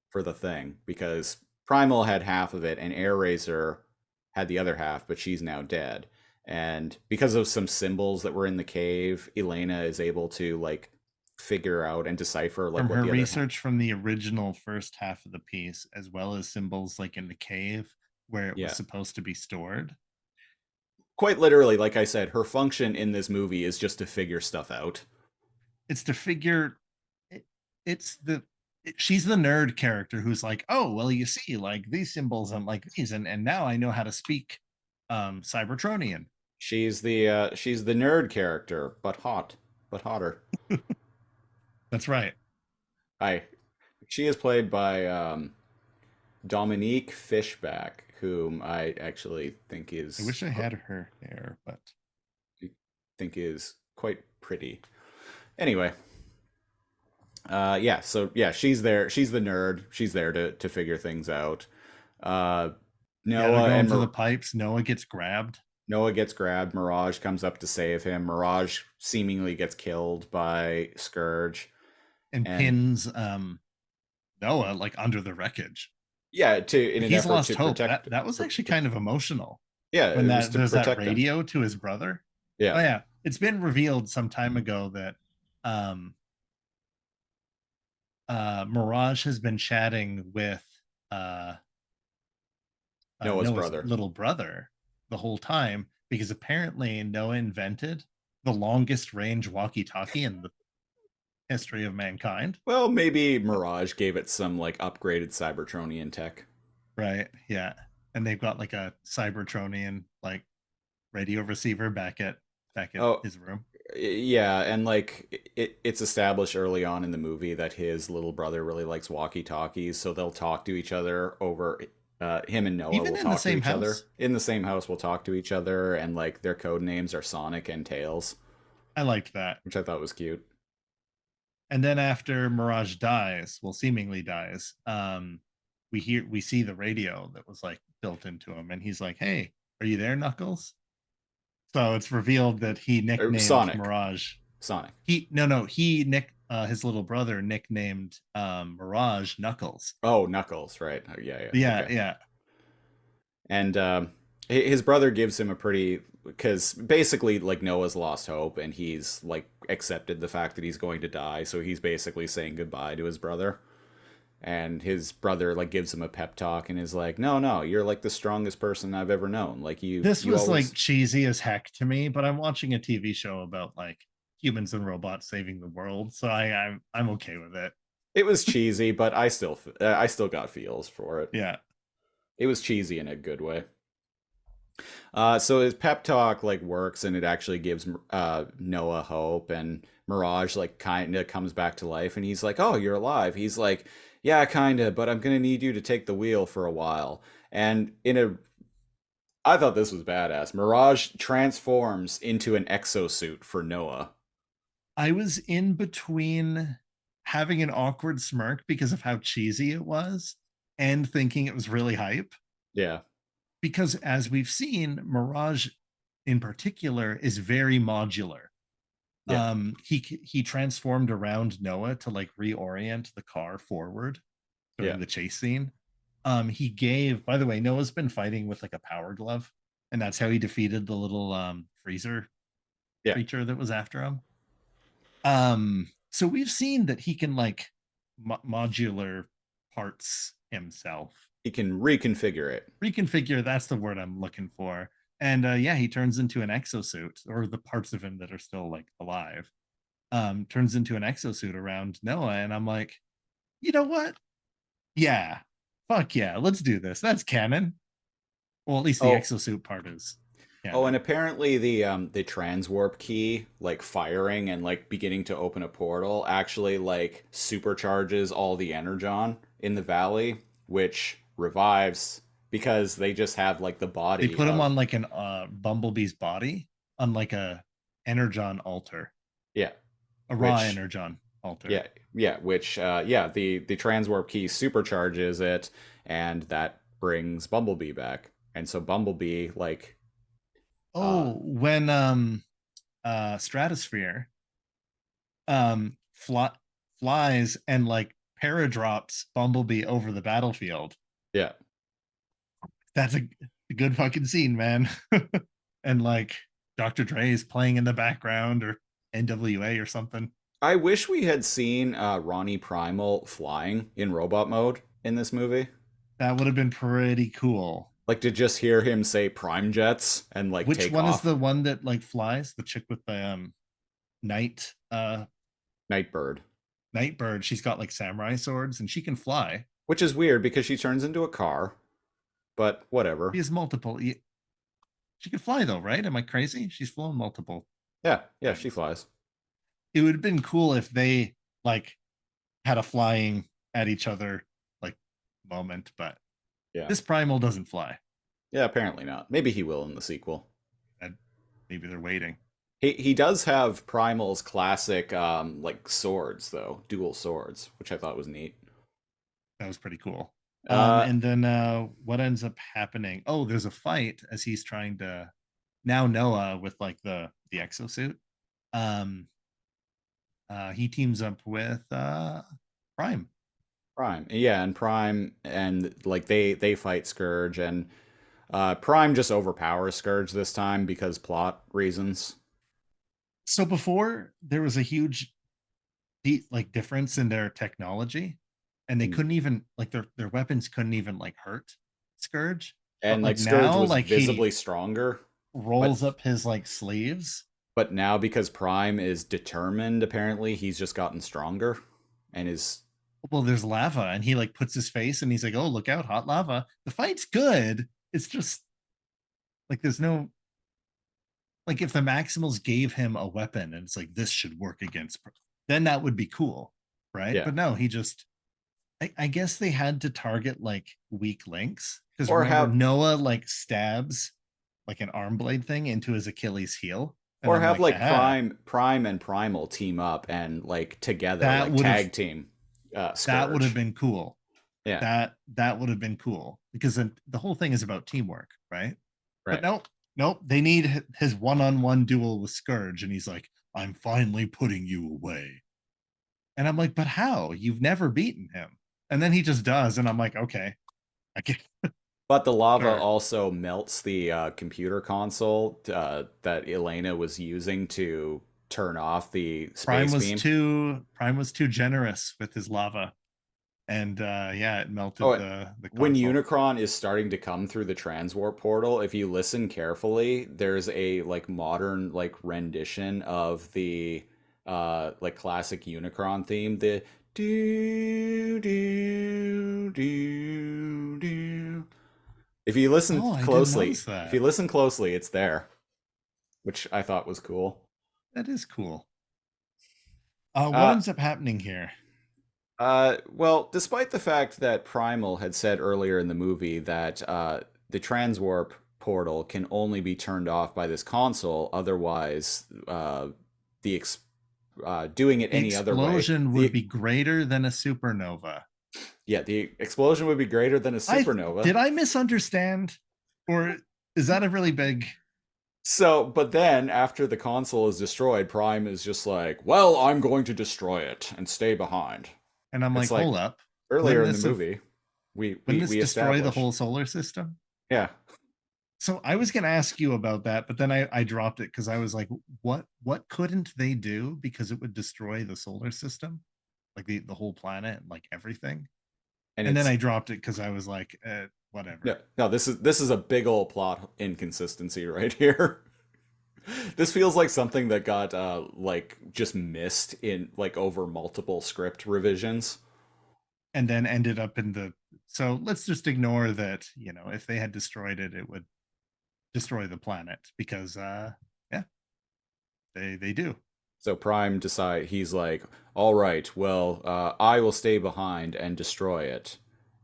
for the thing, because Primal had half of it and Air had the other half, but she's now dead. And because of some symbols that were in the cave, Elena is able to like figure out and decipher like From what her the other research from the original first half of the piece, as well as symbols like in the cave where it was yeah. supposed to be stored. Quite literally, like I said, her function in this movie is just to figure stuff out. It's to figure it's the she's the nerd character who's like, oh well, you see, like these symbols and like these, and now I know how to speak Cybertronian. She's the nerd character, but hotter. That's right. I She is played by Dominique Fishback, whom I actually think I wish I had her hair, but is quite pretty. Anyway, yeah, so yeah, she's there. She's the nerd. She's there to figure things out. yeah, Noah they're going and to the pipes. Noah gets grabbed. Noah gets grabbed. Mirage comes up to save him. Mirage seemingly gets killed by Scourge And pins Noah like under the wreckage. Yeah, to in an He's effort lost to hope. protect. That was actually kind of emotional. Yeah, When it was that to there's that protect him. radio to his brother. Yeah. Oh yeah, it's been revealed some time ago that Mirage has been chatting with uh, Noah's Noah's brother. little brother the whole time, because apparently Noah invented the longest range walkie-talkie in the history of mankind. Well, maybe Mirage gave it some like upgraded Cybertronian tech. Right. Yeah. And they've got like a Cybertronian like radio receiver back at his room. Yeah, and like it's established early on in the movie that his little brother really likes walkie-talkies, so they'll talk to each other over him and Noah Even will in the talk to same each other. house? In the same house will talk to each other, and like their code names are Sonic and Tails, I liked that. which I thought was cute. And then after Mirage dies, well, seemingly dies, we see the radio that was like built into him, and he's like, "Hey, are you there, Knuckles?" So it's revealed that he nicknamed Sonic. Mirage. Sonic. He his little brother nicknamed Mirage Knuckles. Oh, Knuckles, right? Oh, yeah. Yeah, Okay. yeah. And his brother gives him a pretty, because basically like Noah's lost hope and he's like accepted the fact that he's going to die, so he's basically saying goodbye to his brother. And his brother like gives him a pep talk and is like, no, you're like the strongest person I've ever known. Like This you was always... like cheesy as heck to me, but I'm watching a TV show about like humans and robots saving the world, so I'm okay with it. It was cheesy, but I still got feels for it. Yeah. It was cheesy in a good way. So his pep talk like works, and it actually gives Noah hope, and Mirage like kind of comes back to life, and he's like, "Oh, you're alive." He's like, "Yeah, kind of, but I'm gonna need you to take the wheel for a while." And I thought this was badass. Mirage transforms into an exosuit for Noah. I was in between having an awkward smirk because of how cheesy it was and thinking it was really hype. Yeah. Because as we've seen, Mirage in particular is very modular. Yeah. He transformed around Noah to like reorient the car forward during the chase scene. He gave, by the way, Noah's been fighting with like a power glove, and that's how he defeated the little freezer creature that was after him. So we've seen that he can like modular parts himself. He can reconfigure it. Reconfigure, that's the word I'm looking for. And yeah, he turns into an exosuit, or the parts of him that are still like alive, turns into an exosuit around Noah. And I'm like, you know what? Yeah, fuck yeah, let's do this. That's canon. Well, at least the Oh, exosuit part is oh, and canon. apparently the transwarp key, like firing and like beginning to open a portal, actually like supercharges all the energon in the valley, which revives because they just have like the They body put him of on like an Bumblebee's body, on like a energon altar, yeah, a raw which energon altar. yeah, yeah, which yeah, the transwarp key supercharges it, and that brings Bumblebee back. And so Bumblebee like uh Oh, when Stratosphere fly, flies and like paradrops Bumblebee over the battlefield. yeah. That's a good fucking scene, man. And like Dr. Dre is playing in the background, or NWA or something. I wish we had seen Ronnie Primal flying in robot mode in this movie. That would have been pretty cool. Like to just hear him say prime jets and like Which take one is off. the one that like flies? The chick with the night Nightbird. Nightbird. She's got like samurai swords and she can fly. Which is weird because she turns into a car, but She whatever. has multiple. She can fly though, right? Am I crazy? She's flown multiple Yeah, yeah, she things. flies. It would have been cool if they like had a flying at each other like moment, but Yeah. this primal doesn't fly. Yeah, apparently not. Maybe he will in the sequel. And maybe they're waiting. He does have Primal's classic like swords though, dual swords, which I thought was neat. That was pretty cool. Uh And then what ends up happening? Oh, there's a fight as he's trying to now Noah with like the exosuit. Um he teams up with Prime. Prime. Yeah, and Prime and like they fight Scourge and Prime just overpowers Scourge this time because plot reasons. So before there was a huge like difference in their technology, and they Mm. couldn't even like their weapons couldn't even like hurt Scourge. But And like like Scourge now, was like he visibly stronger, but rolls up his like sleeves. now because Prime is determined, apparently he's just gotten stronger and is Well, there's lava, and he like puts his face, and he's like, "Oh, look out, hot lava!" The fight's good. It's just like there's no like if the Maximals gave him a weapon, and it's like this should work against, then that would be cool, right? yeah. But no, he just I guess they had to target like weak links because Or remember have Noah like stabs like an arm blade thing into his Achilles heel, and or I'm have like, like aha, Prime and Primal team up and like together that like would have tag team that would have Scourge. been cool. Yeah, That would have been cool because then the whole thing is about teamwork, right? But right. nope, they need his one-on-one duel with Scourge, and he's like, I'm finally putting you away. And I'm like, but how? You've never beaten him. And then he just does, and I'm like, okay, I get But the lava sure. also melts the computer console that Elena was using to turn off the space beam. Prime was too generous with his lava, and yeah, it Oh, melted the when console. Unicron is starting to come through the transwarp portal, if you listen carefully, there's a like modern like rendition of the like classic Unicron theme, the do do do do. If you listen Oh, I didn't closely, notice if you that. listen closely, it's there, which I thought was cool. That is cool. What Uh ends up happening here? well, despite the fact that Primal had said earlier in the movie that the transwarp portal can only be turned off by this console, otherwise, doing it The any other way, explosion would be greater than a supernova. the explosion would be greater than a I supernova. did I misunderstand, or is that a really big? So, but then after the console is destroyed, Prime is just like, "Well, I'm going to destroy it and stay behind." And I'm It's like, like hold up, earlier wouldn't in the this have movie, we wouldn't we this we destroy the established, whole solar system? yeah. So I was gonna ask you about that, but then I dropped it because I was like, what couldn't they do because it would destroy the solar system, like the whole planet, like everything. And And then it's I dropped it because I was like, whatever. No, this is a big old plot inconsistency right here. This feels like something that got like just missed in like over multiple script revisions. And then ended up in the, so let's just ignore that, you know, if they had destroyed it, it would destroy the planet because yeah, they do. So Prime he's like, all right, well, I will stay behind and destroy it,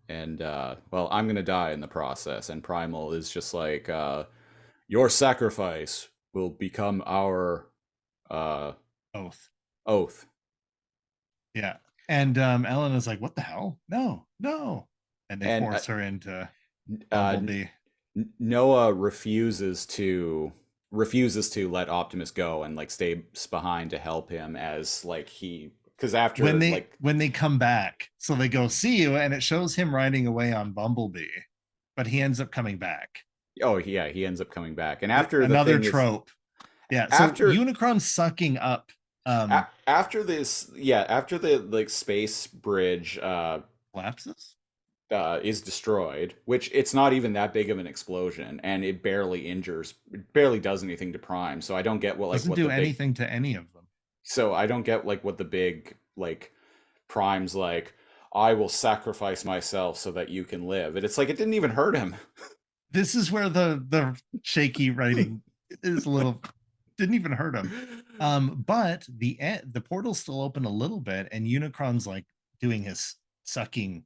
and well, I'm gonna die in the process. And Primal is just like, your sacrifice will become our uh, Oath. oath. Yeah. And Elena's like, what the hell? No, no. And they And force her into uh, Bumblebee. Noah refuses to let Optimus go and like stays behind to help him as like he because after like When they come back, so they go see you, and it shows him riding away on Bumblebee, but he ends up coming back. oh yeah, he ends up coming back and after the Another thing is trope. Yeah. So after Unicron sucking up after this, yeah, after the like space bridge collapses. is destroyed, which it's not even that big of an explosion, and it barely does anything to Prime. So I don't get Doesn't do anything to any of them. So I don't get like what the big like Prime's like. I will sacrifice myself so that you can live, and it's like it didn't even hurt him. This is where the shaky writing is a little, didn't even hurt him. But the portal's still open a little bit, and Unicron's like doing his sucking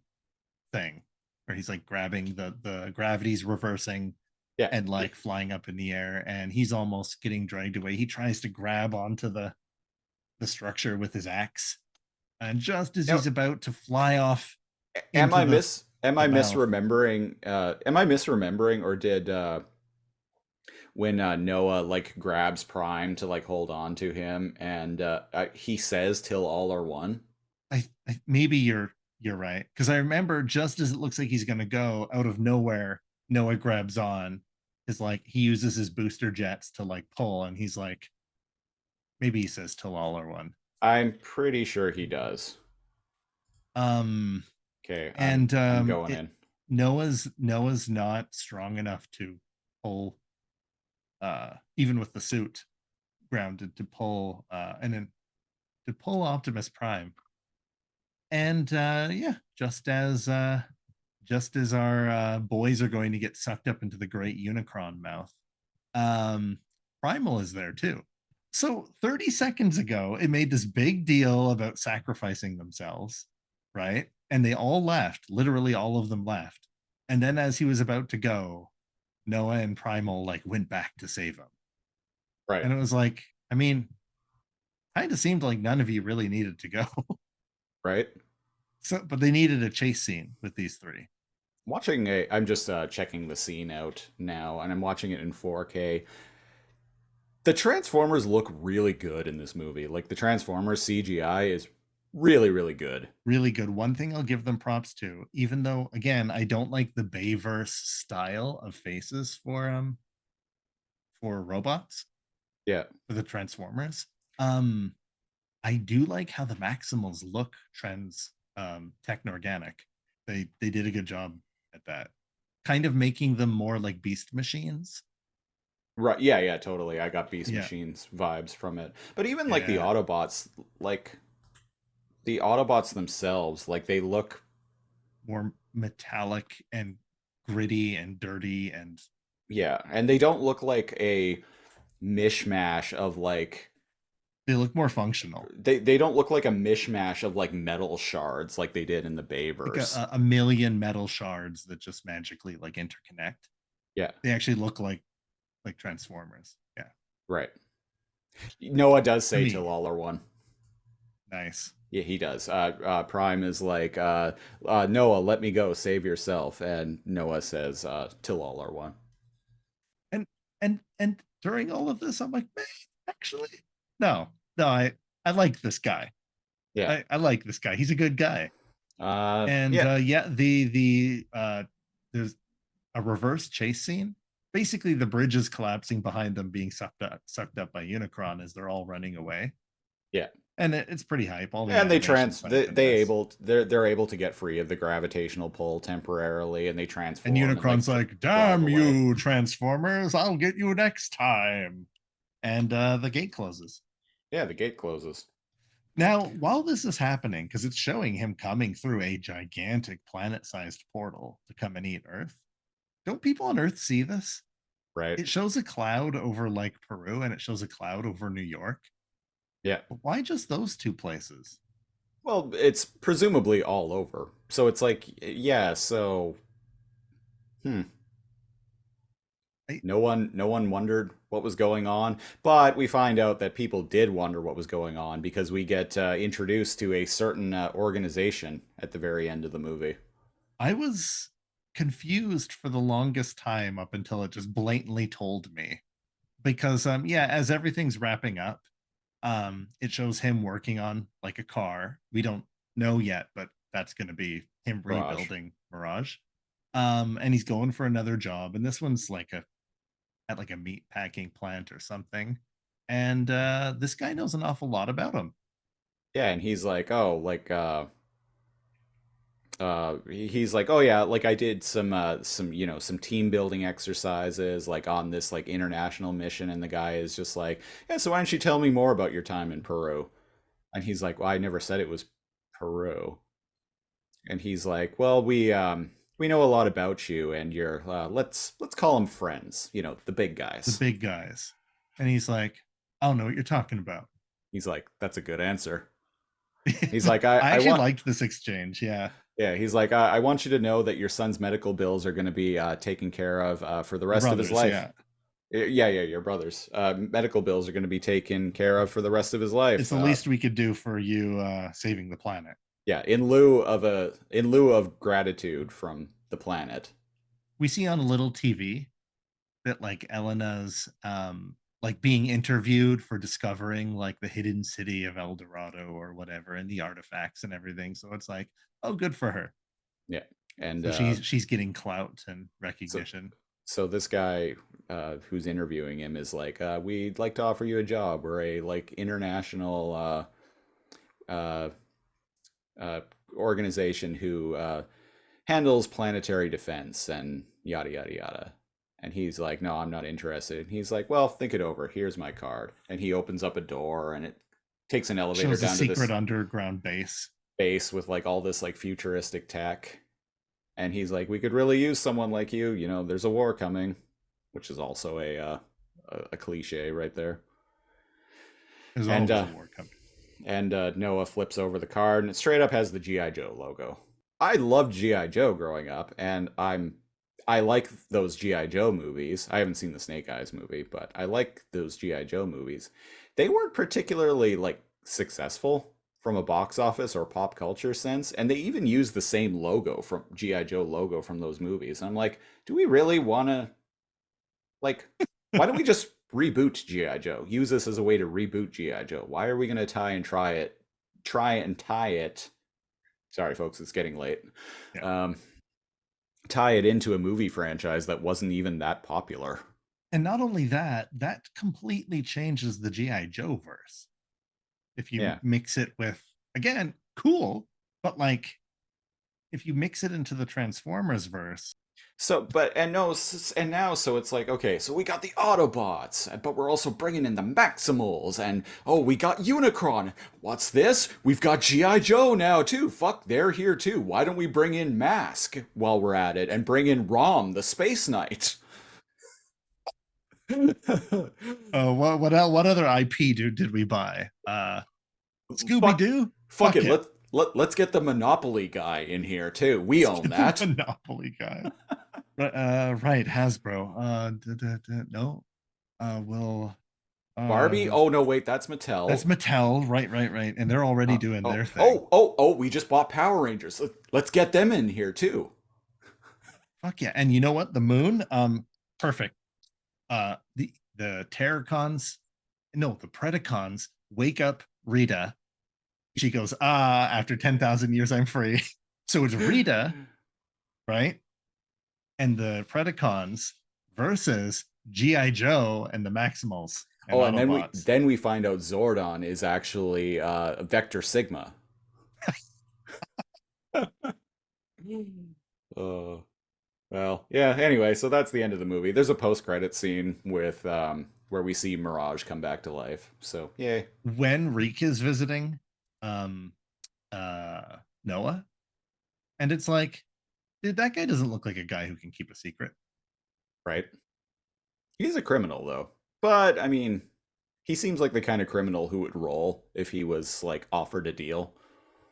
thing, where he's like grabbing the gravity's reversing, Yeah, and like flying up in the air, and he's almost getting dragged away. He tries to grab onto the structure with his axe, and just as now, he's about to fly off am into I miss am I the mouth. misremembering? Am I misremembering, or did when Noah like grabs Prime to like hold on to him, and he says, "Till all are one." I maybe you're right, because I remember just as it looks like he's going to go out of nowhere, Noah grabs on. Is like he uses his booster jets to like pull, and he's like, maybe he says till all are one. I'm pretty sure he does. Um, Okay, and I'm going in. Noah's not strong enough to pull, even with the suit grounded, to pull and then to pull Optimus Prime. And yeah, just as our boys are going to get sucked up into the great Unicron mouth, Primal is there too. So 30 seconds ago, it made this big deal about sacrificing themselves, right? And they all left, literally all of them left. And then as he was about to go, Noah and Primal like went back to save him. Right, And it was like, I mean, kind of seemed like none of you really needed to go. right. So, but they needed a chase scene with these three. I'm just checking the scene out now, and I'm watching it in 4K. The Transformers look really good in this movie. Like the Transformers CGI is really, really good. Really good. One thing I'll give them props to, even though again I don't like the Bayverse style of faces for robots, Yeah, for the Transformers. Um, I do like how the Maximals look techno-organic. They did a good job at that. Kind of making them more like beast machines. right. Yeah, yeah, totally. I got Beast Yeah. Machines vibes from it. But even Yeah. like the Autobots themselves, like they look. More metallic and gritty and dirty, and Yeah, and they don't look like a mishmash of like they look more functional. they don't look like a mishmash of like metal shards like they did in the Like Bayverse. a million metal shards that just magically like interconnect. Yeah, They actually look like Transformers. Yeah. right. Noah does To say me, till all are one. nice. Yeah, he does. Prime is like, Noah, let me go, save yourself. And Noah says, till all are one. And and during all of this, I'm like, man, actually, no, I like this guy. Yeah. I like this guy. He's a good guy. And Yeah. yeah, there's a reverse chase scene. Basically, the bridge is collapsing behind them, being sucked up by Unicron as they're all running away. Yeah. And it's pretty hype. All the And animation's hype in this. they're able to get free of the gravitational pull temporarily, and they And transform and Unicron's like, drive damn away. you, Transformers, I'll get you next time. And the gate closes. Yeah, the gate closes. Now, while this is happening, because it's showing him coming through a gigantic planet-sized portal to come and eat Earth, don't people on Earth see this? Right. It shows a cloud over like Peru and it shows a cloud over New York. Yeah. But why just those two places? Well, it's presumably all over. So it's like, yeah, so no one wondered what was going on, but we find out that people did wonder what was going on because we get introduced to a certain organization at the very end of the movie. I was confused for the longest time up until it just blatantly told me. Because yeah, as everything's wrapping up, it shows him working on like a car. We don't know yet, but that's going to be him Mirage. rebuilding Mirage. And he's going for another job, and this one's like at like a meat packing plant or something. And this guy knows an awful lot about him. Yeah, and he's like, oh, like he's like, oh yeah, like I did some some team building exercises like on this like international mission, and the guy is just like, yeah, so why don't you tell me more about your time in Peru? And he's like, well, I never said it was Peru. And he's like, well, we know a lot about you, and you're let's call them friends, the big The guys. big guys. And he's like, I don't know what you're talking about. He's like, that's a good answer. He's like, I actually want liked this exchange. Yeah. Yeah, he's like, I want you to know that your son's medical bills are going to be taken care of for the rest of his Brothers, life. yeah. Yeah, your brothers. Medical bills are going to be taken care of for the rest of his life. It's the least we could do for you saving the planet. Yeah, in lieu of gratitude from the planet. We see on a little TV that like Elena's like being interviewed for discovering like the hidden city of El Dorado or whatever and the artifacts and everything. So it's like, oh, good for her. Yeah, and so she's getting clout and recognition. So this guy who's interviewing him is like, we'd like to offer you a job. We're a like international organization who handles planetary defense and yada yada yada. And he's like, no, I'm not interested. And he's like, well, think it over. Here's my card. And he opens up a door, and it takes an elevator Shows a down to secret this underground base with like all this like futuristic tech. And he's like, we could really use someone like you. There's a war coming, which is also a cliche right there. There's always a war coming. And Noah flips over the card, and it straight up has the G.I. Joe logo. I loved G.I. Joe growing up, and I like those G.I. Joe movies. I haven't seen the Snake Eyes movie, but I like those G.I. Joe movies. They weren't particularly like successful from a box office or pop culture sense, and they even used the same logo from G.I. Joe logo from those movies. And I'm like, do we really want to, like, why don't we just reboot G.I. Joe? Use this as a way to reboot G.I. Joe. Why are we going to try and tie it? Sorry, folks, it's getting late. Yeah. Tie it into a movie franchise that wasn't even that popular. And not only that, that completely changes the G.I. Joe verse. If you mix it with, again, cool, but like if you mix it into the Transformers verse. So now so it's like, okay, so we got the Autobots, but we're also bringing in the Maximals, and oh, we got Unicron. What's this? We've got G.I. Joe now too. Fuck, they're here too. Why don't we bring in Mask while we're at it and bring in Rom, the Space Knight? What other IP did we buy? Scooby-Doo? Fuck it. Let's get the Monopoly guy in here too. We own that. Monopoly guy. Right, Hasbro. No. Barbie? Oh no, wait, that's Mattel. That's Mattel. Right. And they're already doing their thing. We just bought Power Rangers. Let's get them in here too. Fuck yeah. And you know what? The moon, perfect. The Terracons, no, the Predacons wake up Rita. She goes, after 10,000 years, I'm free. So it's Rita, right? And the Predacons versus G.I. Joe and the Maximals. and Oh, and Autobots. then we find out Zordon is actually Vector Sigma. Oh, well, yeah. Anyway, so that's the end of the movie. There's a post-credit scene with where we see Mirage come back to life. So, yay. When Reek is visiting um Noah, and it's like, dude, that guy doesn't look like a guy who can keep a secret. Right. He's a criminal though. But I mean, he seems like the kind of criminal who would roll if he was like offered a deal.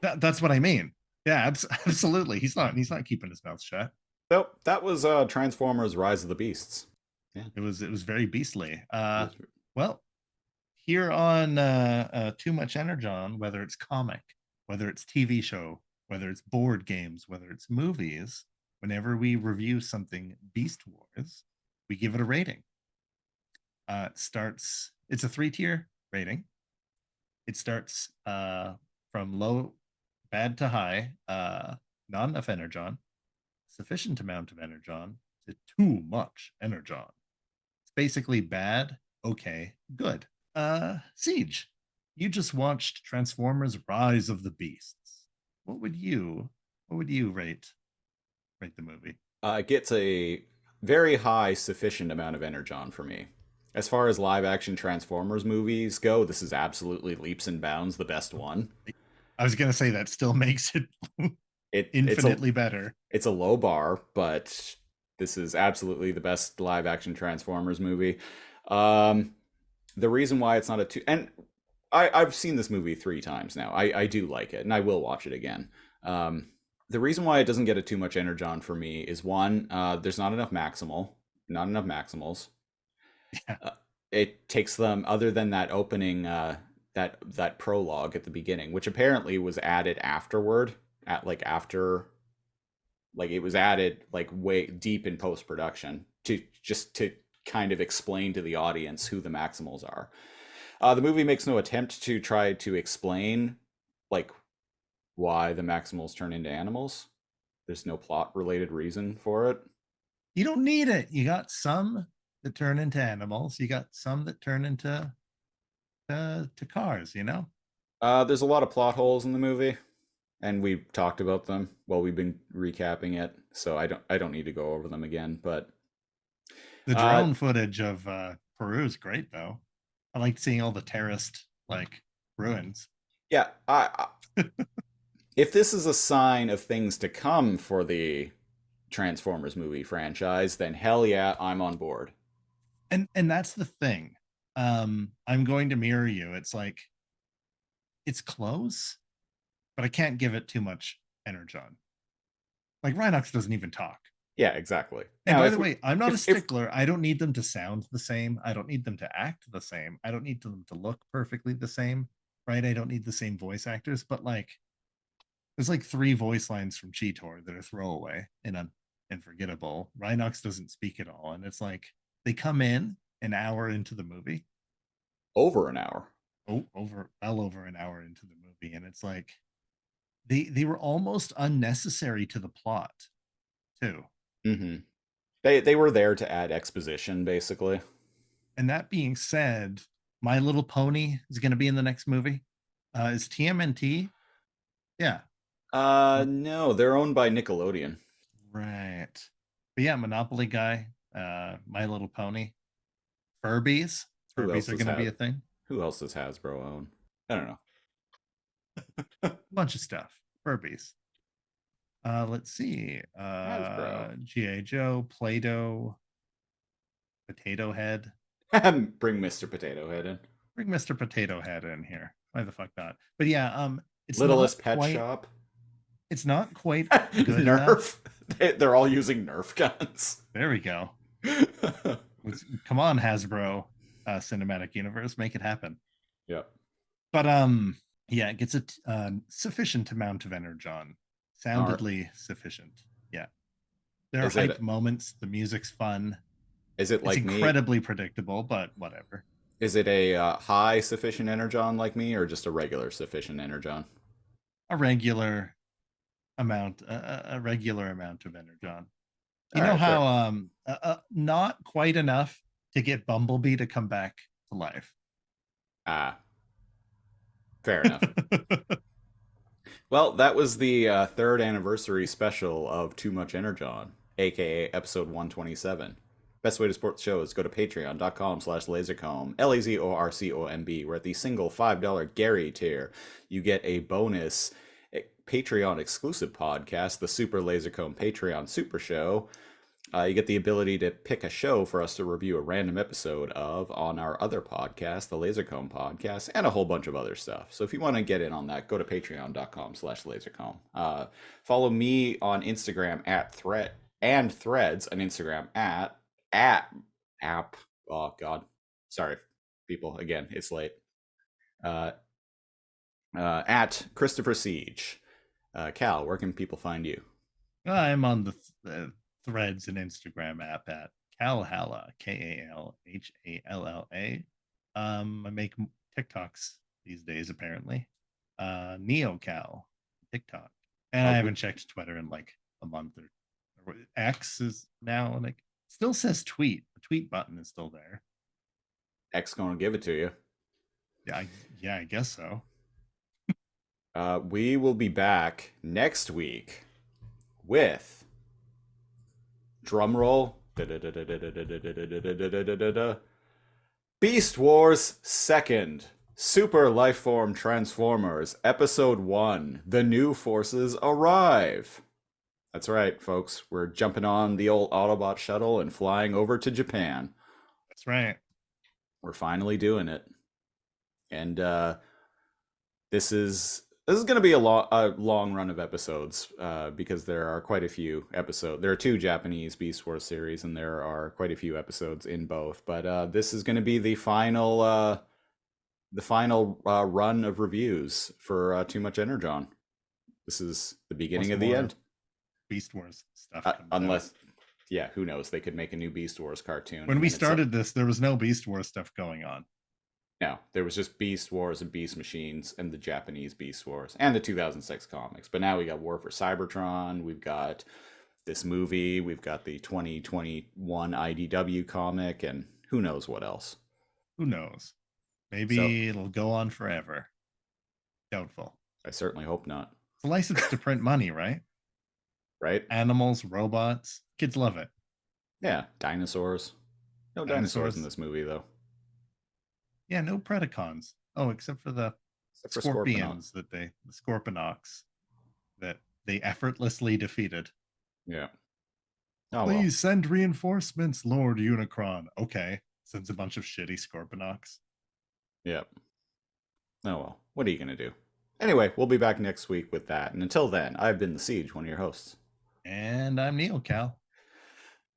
That's what I mean. Yeah, absolutely. He's not keeping his mouth shut. So that was Transformers: Rise of the Beasts. Yeah. It was very beastly. It was- Well, here on Too Much Energon, whether it's comic, whether it's TV show, whether it's board games, whether it's movies, whenever we review something Beast Wars, we give it a rating. It's a 3-tier rating. It starts from low, bad to high, not enough energon, sufficient amount of energon, to too much energon. It's basically bad, okay, good. Siege, you just watched Transformers: Rise of the Beasts. What would you rate the movie? It gets a very high sufficient amount of energon for me. As far as live action Transformers movies go, this is absolutely leaps and bounds the best one. I was gonna say that still makes it infinitely better. It's a low bar, but this is absolutely the best live action Transformers movie. The reason why it's not a two, and I've seen this movie 3 times now. I do like it, and I will watch it again. The reason why it doesn't get a too much energon for me is one, there's not enough maximals. Yeah. It takes them, other than that opening, that prologue at the beginning, which apparently was added afterward, after, like it was added like way deep in post production to kind of explain to the audience who the Maximals are. The movie makes no attempt to try to explain like why the Maximals turn into animals. There's no plot related reason for it. You don't need it. You got some that turn into animals. You got some that turn into to cars. You know. There's a lot of plot holes in the movie, and we've talked about them while we've been recapping it. So I don't need to go over them again. But the drone footage of Peru is great, though. I like seeing all the terraced like ruins. Yeah, if this is a sign of things to come for the Transformers movie franchise, then hell yeah, I'm on board. And that's the thing. I'm going to mirror you. It's like it's close, but I can't give it too much energon. Like Rhinox doesn't even talk. Yeah, exactly. And by the way, I'm not a stickler. I don't need them to sound the same. I don't need them to act the same. I don't need them to look perfectly the same, right? I don't need the same voice actors, but like there's like 3 voice lines from Cheetor that are throwaway and unforgettable. Rhinox doesn't speak at all. And it's like they come in an hour into the movie. Over an hour. Oh, well over an hour into the movie. And it's like they were almost unnecessary to the plot, too. Mm-hmm. They were there to add exposition, basically. And that being said, My Little Pony is going to be in the next movie. Is TMNT? Yeah. No, they're owned by Nickelodeon. Right. But yeah, Monopoly guy, My Little Pony, Furbies. Furbies are going to be a thing. Who else does Hasbro own? I don't know. A bunch of stuff. Furbies. Let's see. G.I. Joe, Play-Doh, Potato Head. Bring Mr. Potato Head in. Bring Mr. Potato Head in here. Why the fuck not? But yeah, it's Littlest Pet Shop. It's not quite good Nerf. They're all using Nerf guns. There we go. Come on, Hasbro Cinematic Universe, make it happen. Yeah. But yeah, it gets a sufficient amount of energon. Soundedly sufficient. Yeah. There are hype moments. The music's fun. Is it like me? Incredibly predictable, but whatever. Is it a high sufficient energon like me, or just a regular sufficient energon? A regular amount of energon. You know how not quite enough to get Bumblebee to come back to life. Ah, fair enough. Well, that was the third anniversary special of Too Much Energon, aka episode 127. Best way to support the show is go to patreon.com/lasercomb, LAZORCOMB. We're at the single $5 Gary tier. You get a bonus Patreon exclusive podcast, the Super Lasercomb Patreon Super Show. You get the ability to pick a show for us to review a random episode of on our other podcast, the Lasercomb Podcast, and a whole bunch of other stuff. So if you want to get in on that, go to patreon.com/lasercomb. Follow me on Instagram at Threads on Instagram at app. Oh God, sorry, people. Again, it's late. At Christopher Siege. Cal, where can people find you? I'm on the Threads and Instagram app at Calhalla, KALHALLA. I make TikToks these days, apparently. NeoCal TikTok. And I haven't checked Twitter in like a month or X is now like still says tweet. The tweet button is still there. X gonna give it to you. Yeah, I guess so. We will be back next week with drumroll Beast Wars 2nd Super Lifeform Transformers Episode 1 The New Forces Arrive. That's right, folks. We're jumping on the old Autobot shuttle and flying over to Japan. That's right. We're finally doing it. And this is going to be a long run of episodes because there are quite a few episodes. There are 2 Japanese Beast Wars series, and there are quite a few episodes in both. But this is going to be the final run of reviews for Too Much Energon. This is the beginning of the end. Beast Wars stuff. Unless, yeah, who knows? They could make a new Beast Wars cartoon. When we started this, there was no Beast Wars stuff going on. No, there was just Beast Wars and Beast Machines and the Japanese Beast Wars and the 2006 comics. But now we got War for Cybertron. We've got this movie. We've got the 2021 IDW comic, and who knows what else. Who knows? Maybe it'll go on forever. Doubtful. I certainly hope not. It's a license to print money, right? Right? Animals, robots. Kids love it. Yeah, dinosaurs. No dinosaurs in this movie, though. Yeah, no Predacons. Oh, except for the scorpions the Scorponok's that they effortlessly defeated. Yeah. Oh, please send reinforcements, Lord Unicron. Okay. Sends a bunch of shitty Scorponok's. Yep. Oh well. What are you gonna do? Anyway, we'll be back next week with that. And until then, I've been the Siege, one of your hosts. And I'm NeoCal.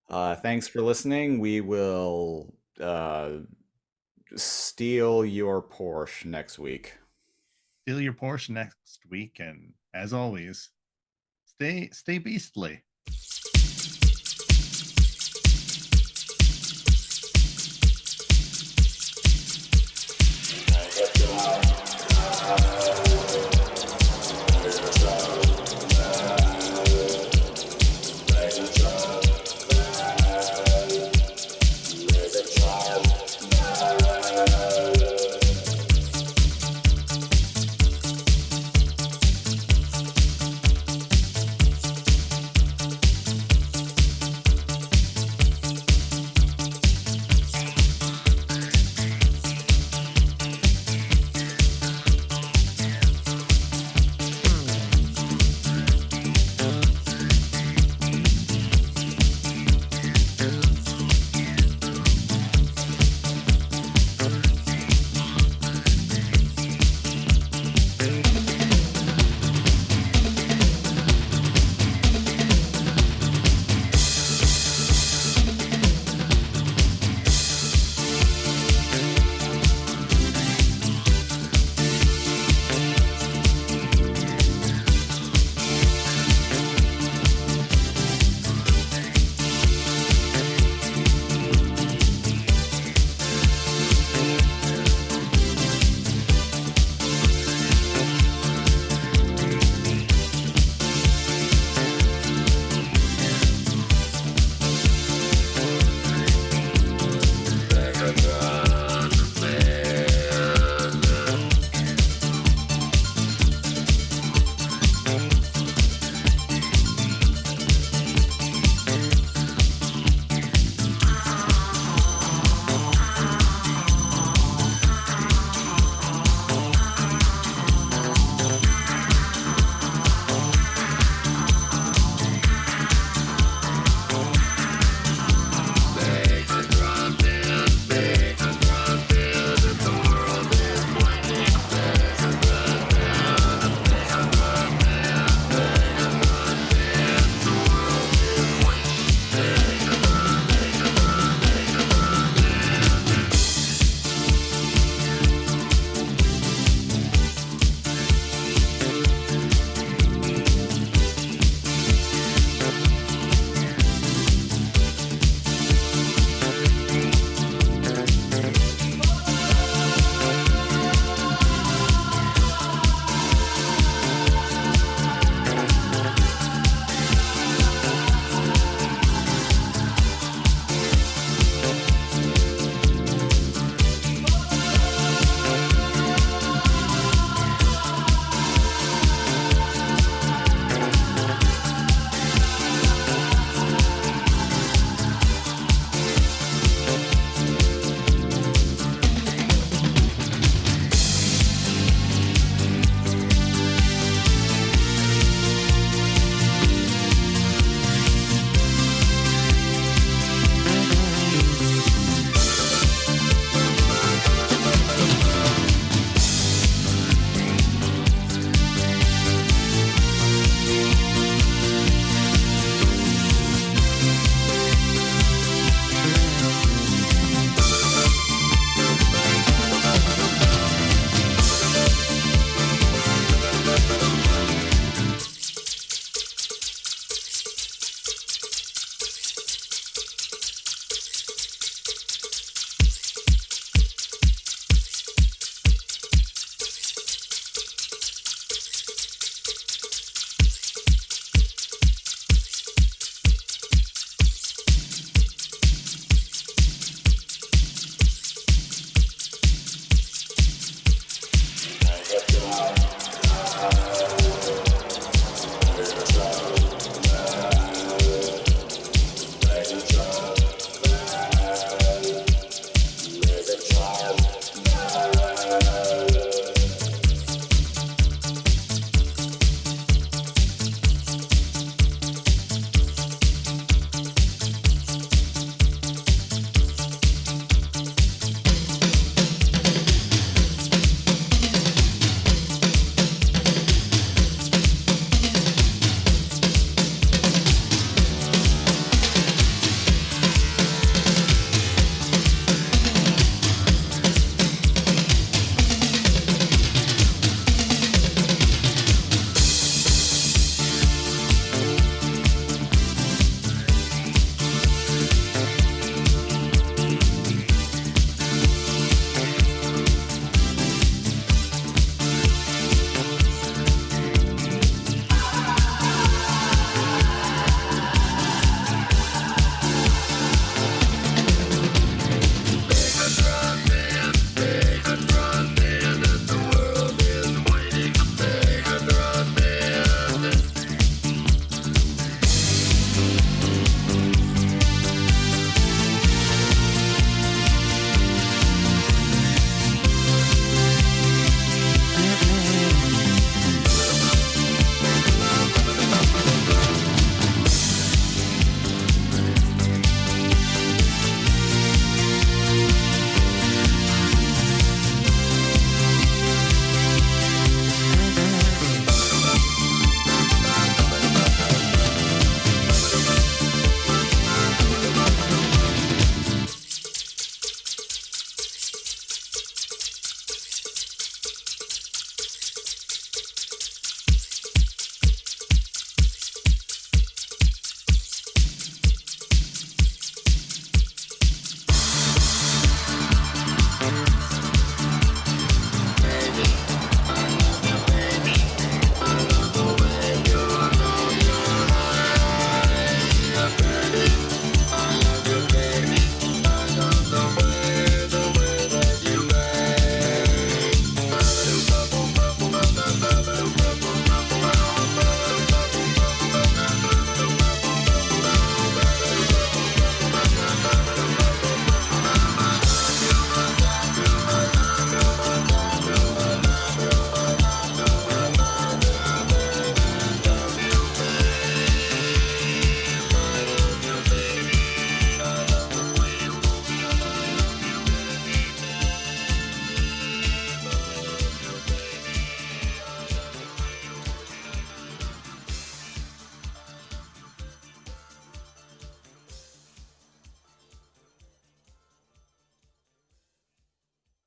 Thanks for listening. We will steal your Porsche next week. Steal your Porsche next week, and as always, stay beastly.